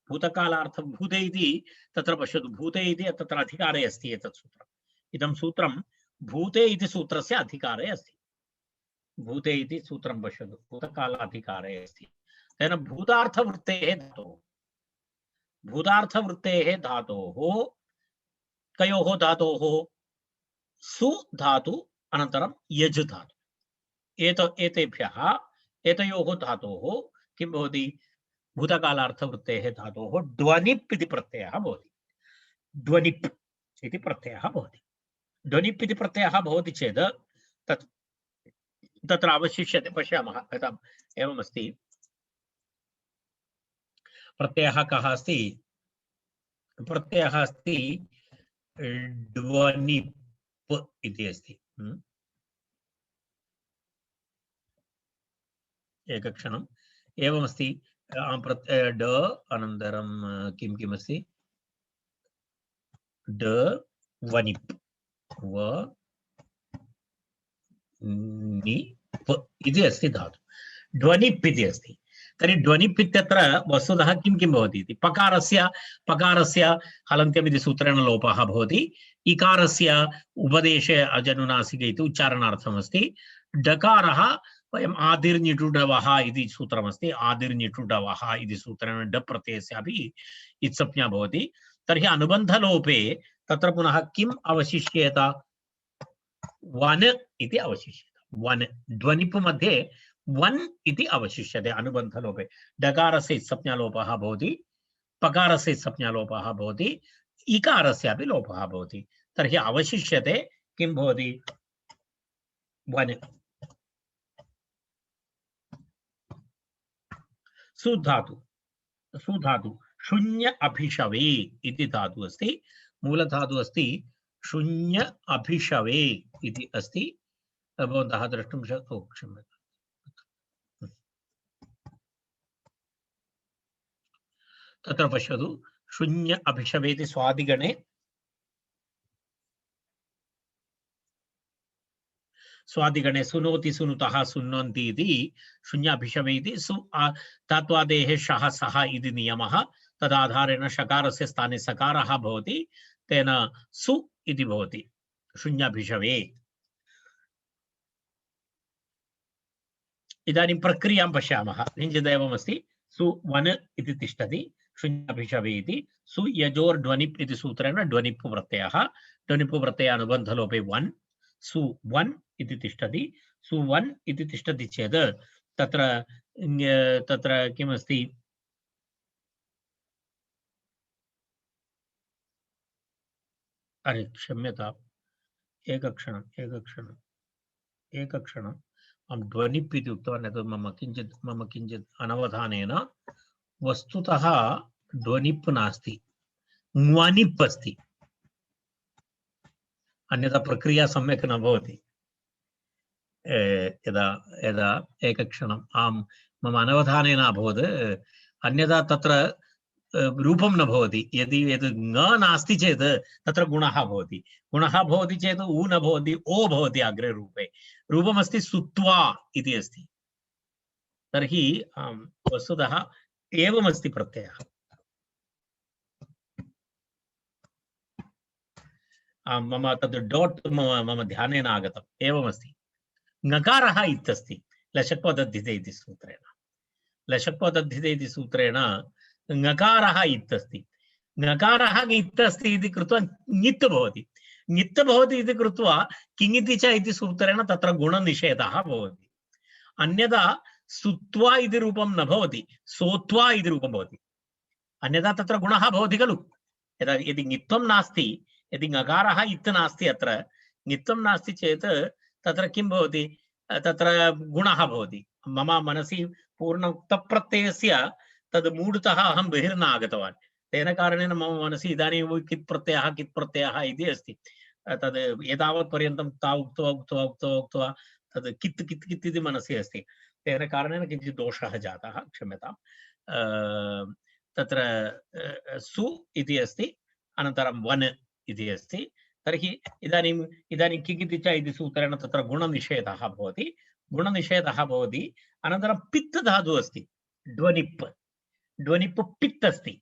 भूते इति तत्र पश्यतु भूते इति तत्र अधिकारे अस्ति एतत् सूत्रम् इदं सूत्रं भूते इति सूत्रस्य अधिकारे अस्ति भूते इति सूत्रं पश्यतु भूतकालाधिकारे अस्ति तेन भूतार्थवृत्तेः धातोः कयोः धातोः सु धातु अनन्तरं यज धातु एतयोः धातोः किं भवति भूतकालार्थवृत्तेः धातोः ध्वनिप् इति प्रत्ययः भवति ध्वनिप् इति प्रत्ययः भवति ध्वनिप् इति प्रत्ययः भवति चेत् तत्र अवशिष्यते पश्यामः यथा एवमस्ति प्रत्ययः कः अस्ति प्रत्ययः अस्ति ध्वनिप् इति अस्ति एकक्षणम् एवमस्ति ड अनन्तरं किं किमस्ति ड वनिप् व निप् इति अस्ति धातु ध्वनिप् इति अस्ति तर्हि ध्वनिप् इत्यत्र वस्तुतः किं किं भवति इति पकारस्य हलन्त्यम् इति सूत्रेण लोपः भवति इकारस्य उपदेशे अजनुनासिक इति उच्चारणार्थमस्ति डकारः वयम् आदिर्निटुडवः इति सूत्रमस्ति आदिर्निटुडवः इति सूत्रेण ड प्रत्ययस्यापि इत्संज्ञा भवति तर्हि अनुबन्धलोपे तत्र पुनः किम् अवशिष्येत वन इति अवशिष्यते वन ध्वनिप् मध्ये वन इति अवशिष्यते अनुबन्धलोपे डकारस्य इत्संज्ञालोपः भवति पकारस्य इत्संज्ञालोपः भवति इकारस्यापि लोपः भवति तर्हि अवशिष्यते किं भवति वन सुधातु शून्य अभिषवे इति धातु अस्ति मूलधातु अस्ति शून्य अभिषवे इति अस्ति भवन्तः द्रष्टुं शक्नुः क्षम्यताम् तत्र पश्यतु शून्य अभिषवे इति स्वादिगणे सुनोति सुनुतः सुन्वन्ति इति शून्य अभिषवे इति धात्वादेः शः सः इति नियमः तदाधारेण शकारस्य स्थाने सकारः भवति तेन सु इति भवति शून्य अभिषवे इदानीं प्रक्रियां पश्यामः किञ्चित् एवमस्ति सु वन इति तिष्ठति शून्य अभिषवे इति सु यजोर् ध्वनिप् इति सूत्रेण ध्वनिप् प्रत्ययः ध्वनिप् प्रत्यय अनुबन्धलोपे वन सु वन इति तिष्ठति सु वन इति तिष्ठति चेत् तत्र किमस्ति अरे क्षम्यताम् एकक्षणम् अहं ध्वनिप् इति उक्तवान् यत् मम किञ्चित् अनवधानेन वस्तुतः ध्वनिप् नास्ति ङ्वनिप् अस्ति अन्यथा प्रक्रिया सम्यक् न भवति यदा एकक्षणम् आं मम अनवधानेन अभवत् अन्यथा तत्र रूपं न भवति यदि ङ नास्ति चेत् तत्र गुणः भवति चेत् उ न भवति ओ भवति अग्रे रूपमस्ति सुत्वा इति अस्ति तर्हि वस्तुतः एवमस्ति प्रत्ययः मम तद् डोट् मम ध्यानेन आगतम् एवमस्ति ङकारः इत्यस्ति लशक्वदद्धिते इति सूत्रेण ङकारः इत्यस्ति इति कृत्वा ङित् भवति इति कृत्वा किङिति च इति सूत्रेण तत्र गुणनिषेधः भवति अन्यथा सुत्वा इति रूपं न भवति सोत्वा इति रूपं भवति अन्यथा तत्र गुणः भवति खलु यदि ङित्वं नास्ति यदि ङकारः इत् नास्ति अत्र ङित्वं नास्ति चेत् तत्र किं भवति तत्र गुणः भवति मम मनसि पूर्ण उक्तप्रत्ययस्य तद् मूढतः अहं बहिर्न आगतवान् तेन कारणेन मम मनसि इदानीं कित् प्रत्ययः इति अस्ति तद् एतावत् पर्यन्तं ता उक्त्वा तद् कित् कित् कित् इति मनसि अस्ति, तेन कारणेन किञ्चित् दोषः जातः, क्षम्यताम्। तत्र सु इति अस्ति, अनन्तरं वन् इति अस्ति। तर्हि इदानीम् इदानीं किगिति च इति सूत्रेण तत्र गुणनिषेधः भवति, गुणनिषेधः भवति। अनन्तरं पित् धातुः अस्ति, ड्वनिप्, ड्वनिप् पित् अस्ति,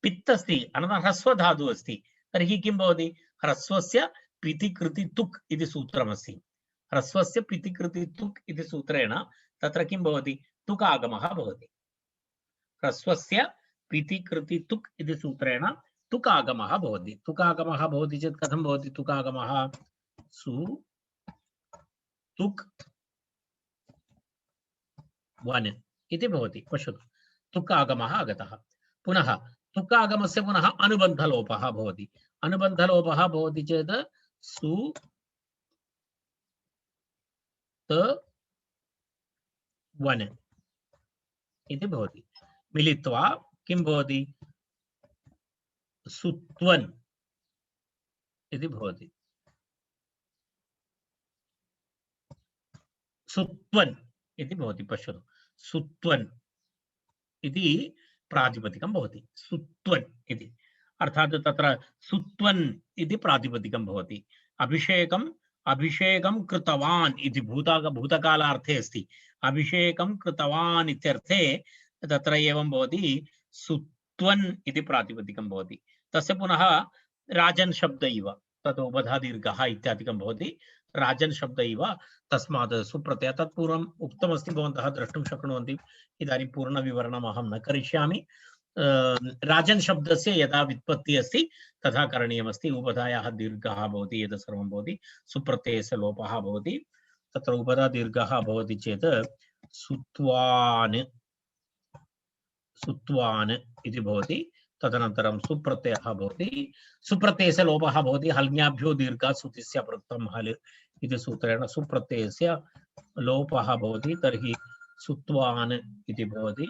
पित् अस्ति, अनन्तरं ह्रस्व धातुः अस्ति। तर्हि किं भवति, ह्रस्वस्य पितिकृति तुक् इति सूत्रमस्ति। ह्रस्वस्य पितिकृति तुक् इति सूत्रेण तत्र किं भवति, तुकागमः भवति। ह्रस्वस्य पितिकृति तुक् इति सूत्रेण तुकागमः भवति। तुकागमः भवति चेत् कथं भवति तुकागमः, सु तुक् वन् इति भवति। पश्यतु, तुकागमः आगतः। पुनः तुकागमस्य पुनः अनुबन्धलोपः भवति। अनुबन्धलोपः भवति चेत् सु त वन् इति भवति। मिलित्वा किं भवति, सुत्वन् इति भवति। सुत्वन् इति भवति। पश्यतु, सुत्वन् इति प्रातिपदिकं भवति। सुत्वन् इति अर्थात् तत्र सुत्वन् इति प्रातिपदिकं भवति। अभिषेकम् अभिषेकं कृतवान् इति भूतकालार्थे अस्ति। अभिषेकं कृतवान् इत्यर्थे तत्र एवं भवति, सुत्वन् इति प्रातिपदिकं भवति। तस्य पुनः राजन् शब्द इव तत् उपधादीर्घः इत्यादिकं भवति। राजन् शब्द इव, तस्मात् सुप्रत्ययः। तत्पूर्वम् उक्तमस्ति, भवन्तः द्रष्टुं शक्नुवन्ति। इदानीं पूर्णविवरणम् अहं न करिष्यामि। राजन् शब्दस्य यदा व्युत्पत्तिः अस्ति तथा करणीयमस्ति। उपधायाः दीर्घः भवति, एतत् सर्वं भवति। सुप्रत्ययस्य लोपः भवति। तत्र उपधा दीर्घः भवति चेत् सुत्वान् सुत्वान् इति भवति। तदनन्तरं सुप्रत्ययः भवति। सुप्रत्ययस्य लोपः भवति। हल्ङ्याभ्यो दीर्घात् सुतिस्य प्रत्ययं हल् इति सूत्रेण सुप्रत्ययस्य लोपः भवति। तर्हि सुत्वान् इति भवति।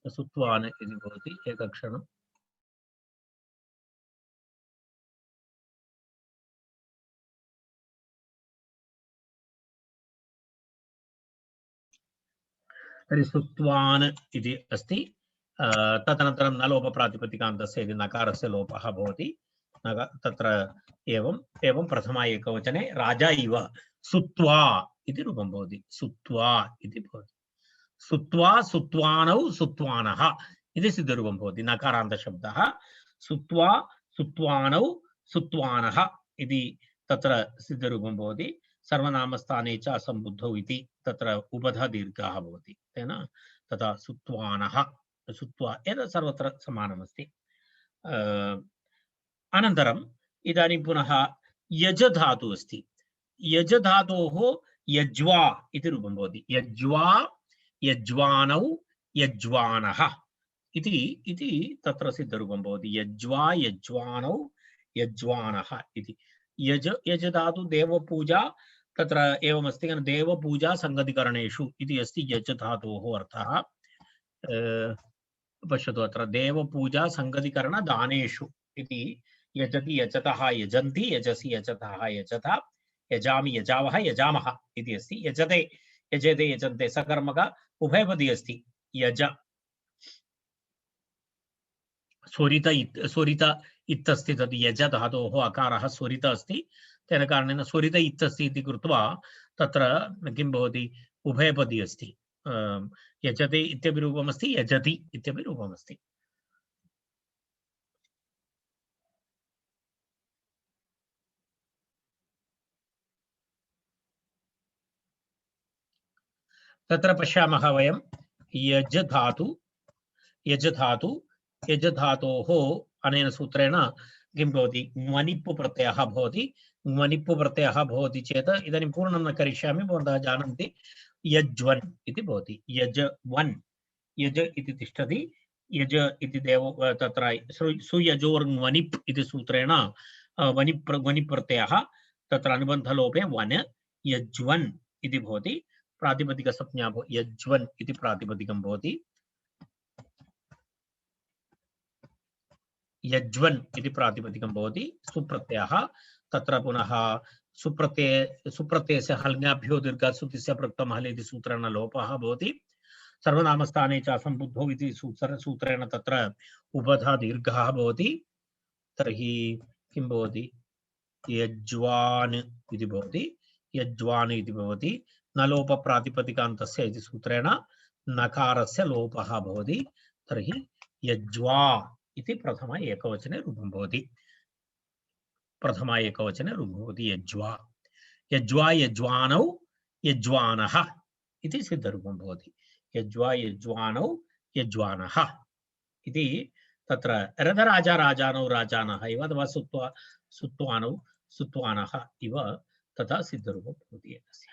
सुत्वान् इति भवति। एकक्षणम्। तर्हि सुत्वान् इति अस्ति। तदनन्तरं नलोपप्रातिपदिकान्तस्य इति नकारस्य लोपः भवति। तत्र एवं प्रथमा एकवचने राजा इव सुत्वा इति रूपं भवति। सुत्वा इति भवति। सुत्वा सुत्वानौ सुत्वानः इति सिद्धरूपं भवति। नकारान्तशब्दः सुत्वा सुत्वानौ सुत्वानः इति तत्र सिद्धरूपं भवति। सर्वनामस्थाने च असम्बुद्धौ इति तत्र उपधा दीर्घः भवति। तेन तथा सुत्वानः सुत्वा एतत् सर्वत्र समानमस्ति। अनन्तरम् इदानीं पुनः यज धातुः अस्ति। यज धातोः यज्वा इति रूपं भवति। यज्वा यज्वानौ यज्वानः इति तत्र सिद्धरूपं भवति। यज्वा यज्वानौ यज्वानः इति। यज धातु देवपूजा तत्र एवमस्ति। देवपूजा संगतिकरणेषु इति अस्ति यज धातोः अर्थः। पश्यतु, अत्र देवपूजा संगतिकरण दानेषु इति यजति यजतः यजन्ति यजसि यजतः यजता यजामि यजावः यजामः इति अस्ति। यजते यजते यजन्ते सकर्मक उभयपदी अस्ति। यज स्वरित इत्यस्ति। तद् यज धातोः अकारः स्वरित अस्ति। तेन कारणेन स्वरित इत्यस्ति इति कृत्वा तत्र किं भवति, उभयपदी अस्ति। यजते इत्यपि रूपमस्ति, यजति इत्यपि रूपमस्ति। तत्र पश्यामः वयं यज धातोः अनेन सूत्रेण किं भवति, ङ्वनिप् प्रत्ययः भवति। ङ्वनिप् प्रत्ययः भवति चेत् इदानीं पूर्णं न करिष्यामि, भवन्तः जानन्ति। यज्वन् इति भवति। यजवन्, यज इति तिष्ठति। यज इति तत्र सुयजोर्ङ्वनिप् इति सूत्रेण वनिप् प्रत्ययः तत्र अनुबन्धलोपे वन् यज्वन् इति भवति। प्रातिपदिकसंज्ञा यज्वन् इति प्रातिपदिकं भवति। यज्वन् इति प्रातिपदिकं भवति। सुप्रत्ययः तत्र पुनः सुप्रत्ययस्य हल्ङ्याभ्यो दीर्घसुतिस्य प्रक्तम हल इति सूत्रेण लोपः भवति। सर्वनामस्थाने च असम्बुद्धौ इति सूत्रेण तत्र उपधा दीर्घः भवति। तर्हि किं भवति? यज्वान् इति भवति। यज्वान् इति भवति। न लोप प्रातिपदिकान्तस्य इति सूत्रेण नकारस्य लोपः भवति। तर्हि यज्वा इति प्रथम एकवचने रूपं भवति। प्रथम एकवचने रूपं भवति यज्वा। यज्वा यज्वानौ यज्वानः इति सिद्धरूपं भवति। यज्वा यज्वानौ यज्वानः इति तत्र रथराजा राजानौ राजानः इव अथवा सुत्वानौ सुत्वानः इव तथा सिद्धरूपं भवति एतस्य।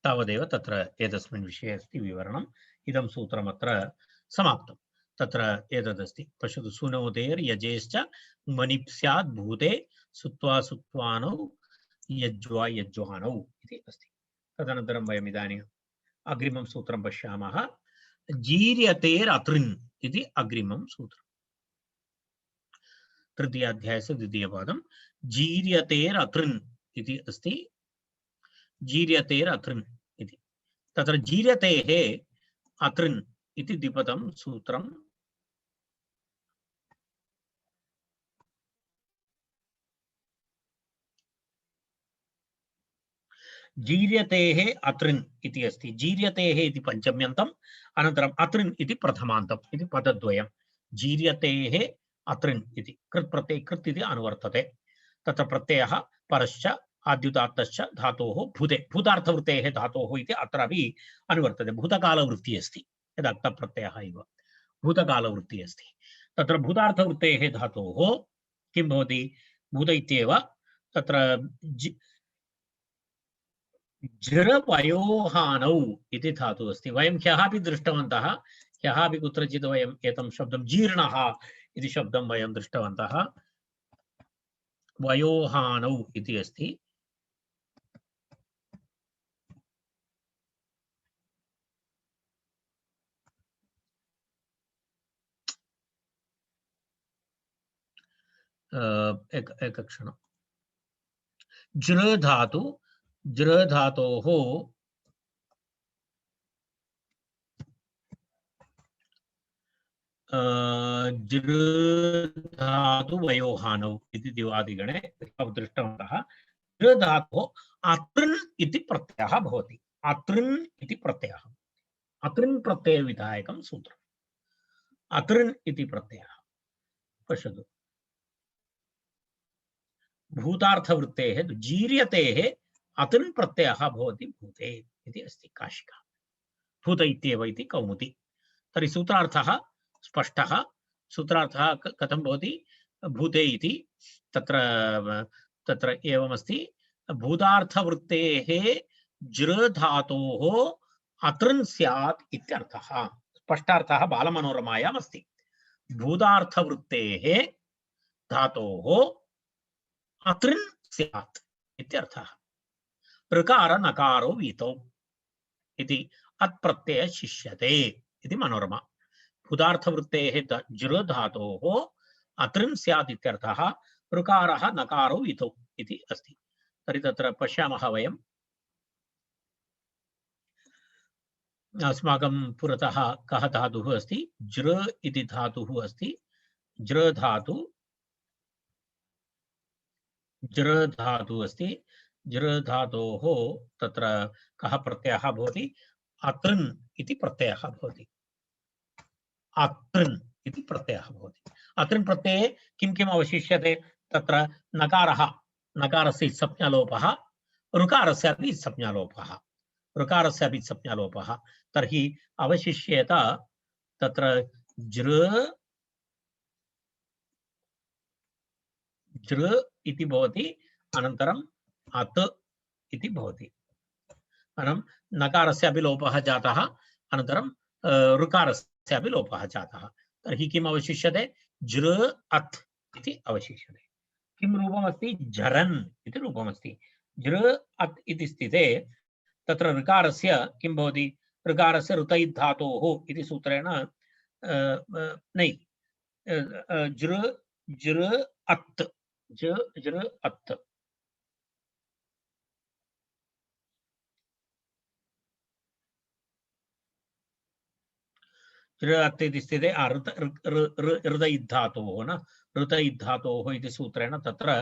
तावदेव तत्र एतस्मिन् विषये अस्ति विवरणम्। इदं सूत्रमत्र समाप्तं। तत्र एतदस्ति पश्यतु। सुनोदेर्यजेश्च मनिप् स्यात् भूते सुत्वा सुत्वानौ यज्वा यज्वानौ इति अस्ति। तदनन्तरं वयम् इदानीम् अग्रिमं सूत्रं पश्यामः। जीर्यतेरतृन् इति अग्रिमं सूत्रम्। तृतीयाध्यायस्य द्वितीयपादं जीर्यतेरतृन् इति अस्ति। जीर्यतेरतृन् इति तत्र जीर्यतेः अतृन् इति द्विपदं सूत्रं जीर्यतेः अतृन् इति अस्ति। जीर्यतेः इति पञ्चम्यन्तम् अनन्तरम् अतृन् इति प्रथमान्तम् इति पदद्वयं। जीर्यतेः अतृन् इति कृत् प्रत्यय कृत् इति अनुवर्तते। तत्र प्रत्ययः परश्च आद्युदात्तश्च धातोः भूते भूतार्थवृत्तेः धातोः इति अत्रापि अनुवर्तते। भूतकालवृत्तिः अस्ति। यदक्त प्रत्ययः इव भूतकालवृत्तिः अस्ति। तत्र भूतार्थवृत्तेः धातोः किं भवति? भूत इत्येव। तत्र जृवयोहानौ इति धातुः अस्ति। वयं ह्यः अपि दृष्टवन्तः। ह्यः अपि कुत्रचित् वयम् एतं शब्दं जीर्णः इति शब्दं वयं दृष्टवन्तः। वयोहानौ इति अस्ति। एकक्षणं। जृ धातु जृ धातोः जृ धातु वयोहानौ इति दिवादिगणे दृष्टवन्तः। जृ धातोः अतृन् इति प्रत्ययः भवति। अतृन् इति प्रत्ययः। अतृन् प्रत्ययविधायकं सूत्रम्। अतृन् इति प्रत्ययः पश्यतु। भूतार्थवृत्तेः जीर्यतेः अतृन् प्रत्ययः भवति भूते इति अस्ति काशिका। भूत इत्येव इति कौमुदी। तर्हि सूत्रार्थः स्पष्टः। सूत्रार्थः कथं भवति? भूते इति तत्र एवमस्ति। भूतार्थवृत्तेः जृ धातोः अतृन् स्यात् इत्यर्थः। स्पष्टार्थः बालमनोरमायाम् अस्ति। भूतार्थवृत्तेः धातोः अतृन् स्यात् इत्यर्थः। ऋकार नकारो वीतौ इति अत्प्रत्यय शिष्यते इति मनोरमा। भूतार्थवृत्तेः जृ धातोः अतृन् स्यात् इत्यर्थः। ऋकारः नकारो वीतौ इति अस्ति। तर्हि तत्र पश्यामः वयम्। अस्माकं पुरतः कः धातुः अस्ति? जृ इति धातुः अस्ति। जृ धातु अस्ति। जृ धातोः तत्र कः प्रत्ययः भवति? अतृन् इति प्रत्ययः भवति। अतृन् इति प्रत्ययः भवति। अतृन् प्रत्यये किं किम् अवशिष्यते? तत्र नकारः, नकारस्य संज्ञालोपः, ऋकारस्यापि संज्ञालोपः, ऋकारस्यापि संज्ञालोपः। तर्हि अवशिष्येत तत्र जृ इति भवति। अनन्तरम् अत् इति भवति। अनन्तरं नकारस्यापि लोपः जातः। अनन्तरं ऋकारस्यापि लोपः जातः। तर्हि किम् अवशिष्यते? जृ अत् इति अवशिष्यते। किं रूपमस्ति? झरन् इति रूपमस्ति। जृ अत् इति स्थिते तत्र ऋकारस्य किं भवति? ऋकारस्य ऋतैः धातोः इति सूत्रेण नै जृ जृ अत् जृ अत् जृ अत् इति स्थिते ऋतयुद्धातोः न ऋतयुद्धातोः इति सूत्रेण तत्र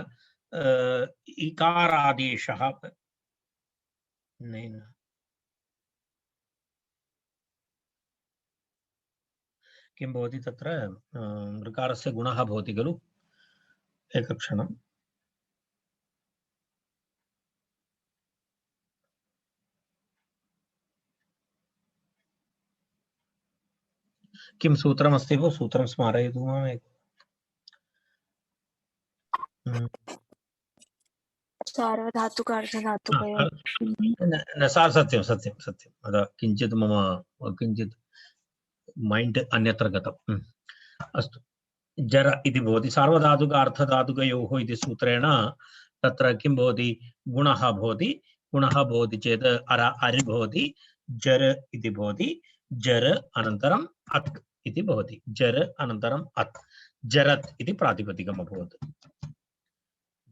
इकारादेशः नैन किं भवति तत्र ऋकारस्य गुणः भवति खलु एकक्षणम् किं सूत्रमस्ति भो सूत्रं स्मारयतु माम् सार्वधातुकार्धधातुकयोः न सत्यं सत्यं सत्यं अतः किञ्चित् मम किञ्चित् मैण्ड् अन्यत्र गतम् अस्तु जर इति भवति सार्वधातुक अर्थधातुकयोः इति सूत्रेण तत्र किं भवति गुणः भवति चेत् अरि भवति जर इति भवति जर अनन्तरम् अत् इति भवति जर अनन्तरम् अत् जरत् इति प्रातिपदिकम् अभवत्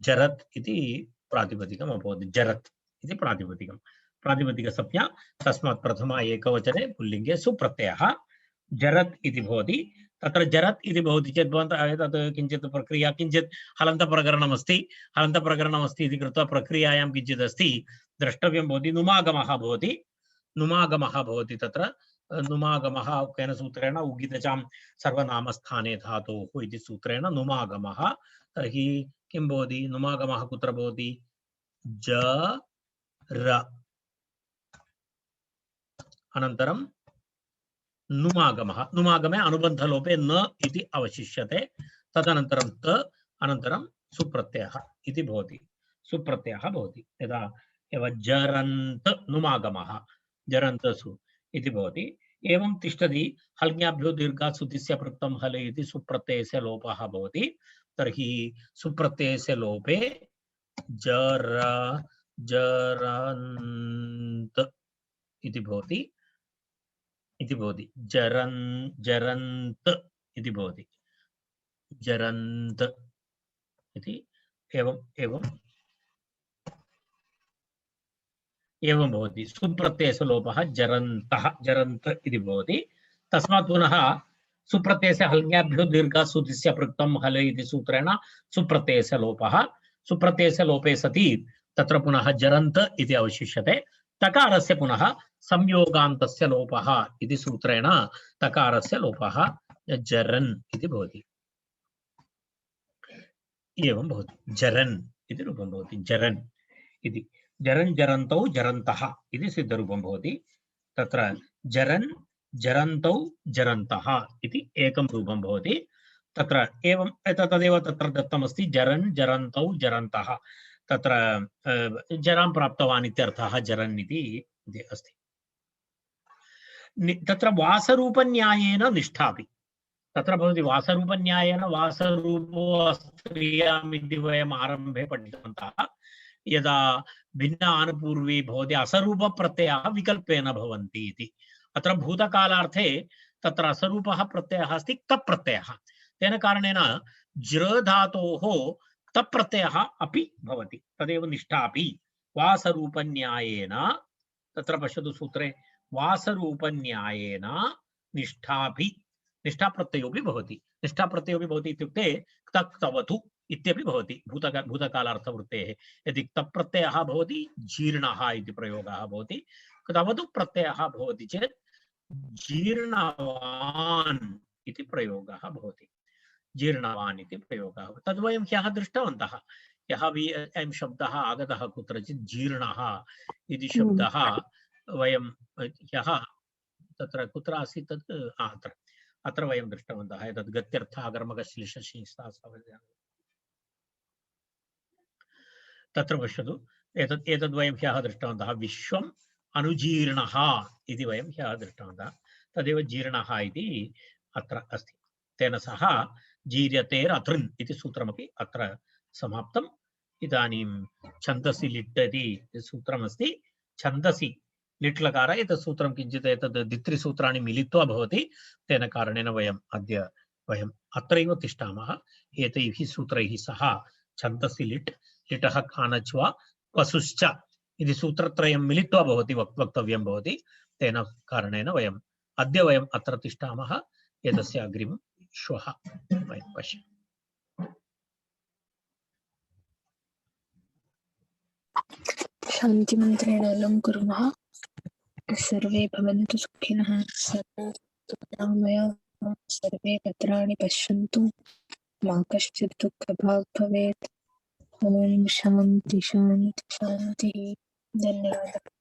जरत् इति प्रातिपदिकम् अभवत् जरत् इति प्रातिपदिकसंज्ञा तस्मात् प्रथमा एकवचने पुल्लिङ्गे सुप्रत्ययः जरत् इति भवति तत्र जरत् इति भवति चेत् भवन्तः एतत् किञ्चित् प्रक्रिया किञ्चित् हलन्तप्रकरणमस्ति इति कृत्वा प्रक्रियायां किञ्चित् अस्ति द्रष्टव्यं भवति नुमागमः भवति तत्र नुमागमः केन सूत्रेण उगितचां सर्वनामस्थाने धातोः इति सूत्रेण नुमागमः तर्हि किं भवति नुमागमः कुत्र भवति ज र अनन्तरं नुमागमे अनुबन्धलोपे न इति अवशिष्यते तदनन्तरं त अनन्तरं सुप्रत्ययः इति भवति यदा एव जरन्त नुमागमः जरन्तसु इति भवति एवं तिष्ठति हल्ङ्याभ्यो दीर्घात् सुदिस्य पृक्तं हल इति सुप्रत्ययस्य लोपः भवति तर्हि सुप्रत्ययस्य लोपे जर जरन्त इति भवति जरन्त इति भवति जरन्त इति एवं भवति सुप्रत्ययस्य लोपः जरन्त इति भवति तस्मात् पुनः सुप्रत्ययस्य हल्ङ्याभ्यो दीर्घात् सुदिस्य पृक्तं हल इति सूत्रेण सुप्रत्ययस्य लोपे सति तत्र पुनः जरन्त इति अवशिष्यते तकारस्य पुनः संयोगान्तस्य लोपः इति सूत्रेण तकारस्य लोपः जरन् इति भवति एवं भवति जरन् इति रूपं भवति जरन् इति जरन् जरन्तौ जरन्तः इति सिद्धरूपं भवति तत्र जरन् जरन्तौ जरन्तः इति एकं रूपं भवति तत्र एवं तदेव तत्र दत्तमस्ति जरन् जरन्तौ जरन्तः तत्र जरां प्राप्तवान् इत्यर्थः जरन् इति अस्ति तत्र वासरूपन्यायेन निष्ठापि तत्र भवति वासरूपन्यायेन वासरूपो स्त्रियाम् इति वयम् आरम्भे पठितवन्तः यदा भिन्न आनुपूर्वी भवति असरूपप्रत्ययाः विकल्पेन भवन्ति इति अत्र भूतकालार्थे तत्र असरूपः प्रत्ययः अस्ति क्तप्रत्ययः तेन कारणेन जृ धातोः क्तप्रत्ययः अपि भवति तदेव निष्ठापि वासरूपन्यायेन तत्र पश्यतु सूत्रे वासरूपन्यायेन निष्ठापि निष्ठाप्रत्ययोपि भवति इत्युक्ते क्तक्तवतु इत्यपि भवति भूतकालार्थवृत्तेः यदि क्तप्रत्ययः भवति जीर्णः इति प्रयोगः भवति क्तवतु प्रत्ययः भवति चेत् जीर्णवान् इति प्रयोगः भवति तद्वयं ह्यः दृष्टवन्तः यः अयं शब्दः आगतः कुत्रचित् जीर्णः इति शब्दः वयं ह्यः तत्र कुत्र आसीत् तत् अत्र वयं दृष्टवन्तः एतद् गत्यर्थः अकर्मकश्लिष्टशिष्टा तत्र पश्यतु एतद् वयं ह्यः दृष्टवन्तः विश्वम् अनुजीर्णः इति वयं ह्यः दृष्टवन्तः तदेव जीर्णः इति अत्र अस्ति तेन सह जीर्यतेरतृन् इति सूत्रमपि अत्र समाप्तम् इदानीं छन्दसि लिट् इति सूत्रमस्ति छन्दसि लिट् लकार एतत् सूत्रं किञ्चित् एतद् द्वित्रिसूत्राणि मिलित्वा भवति तेन कारणेन वयम् अद्य वयम् अत्रैव तिष्ठामः। एतैः सूत्रैः सह छन्दसि लिट् लिटः कानच्वा वसुश्च इति सूत्रत्रयं मिलित्वा भवति वक्तव्यं भवति। तेन कारणेन वयम् अद्य वयम् अत्र तिष्ठामः। एतस्य अग्रिमं श्वः वयं पश्यामः। शान्तिमन्त्रेण अलङ्कुर्मः। सर्वे भवन्तु सुखिनः, सर्वे कामयाः, सर्वे भद्राणि पश्यन्तु, मा कश्चित् दुःखभाग् भवेत्। ॐ शान्ति शान्ति शान्तिः। धन्यवादः।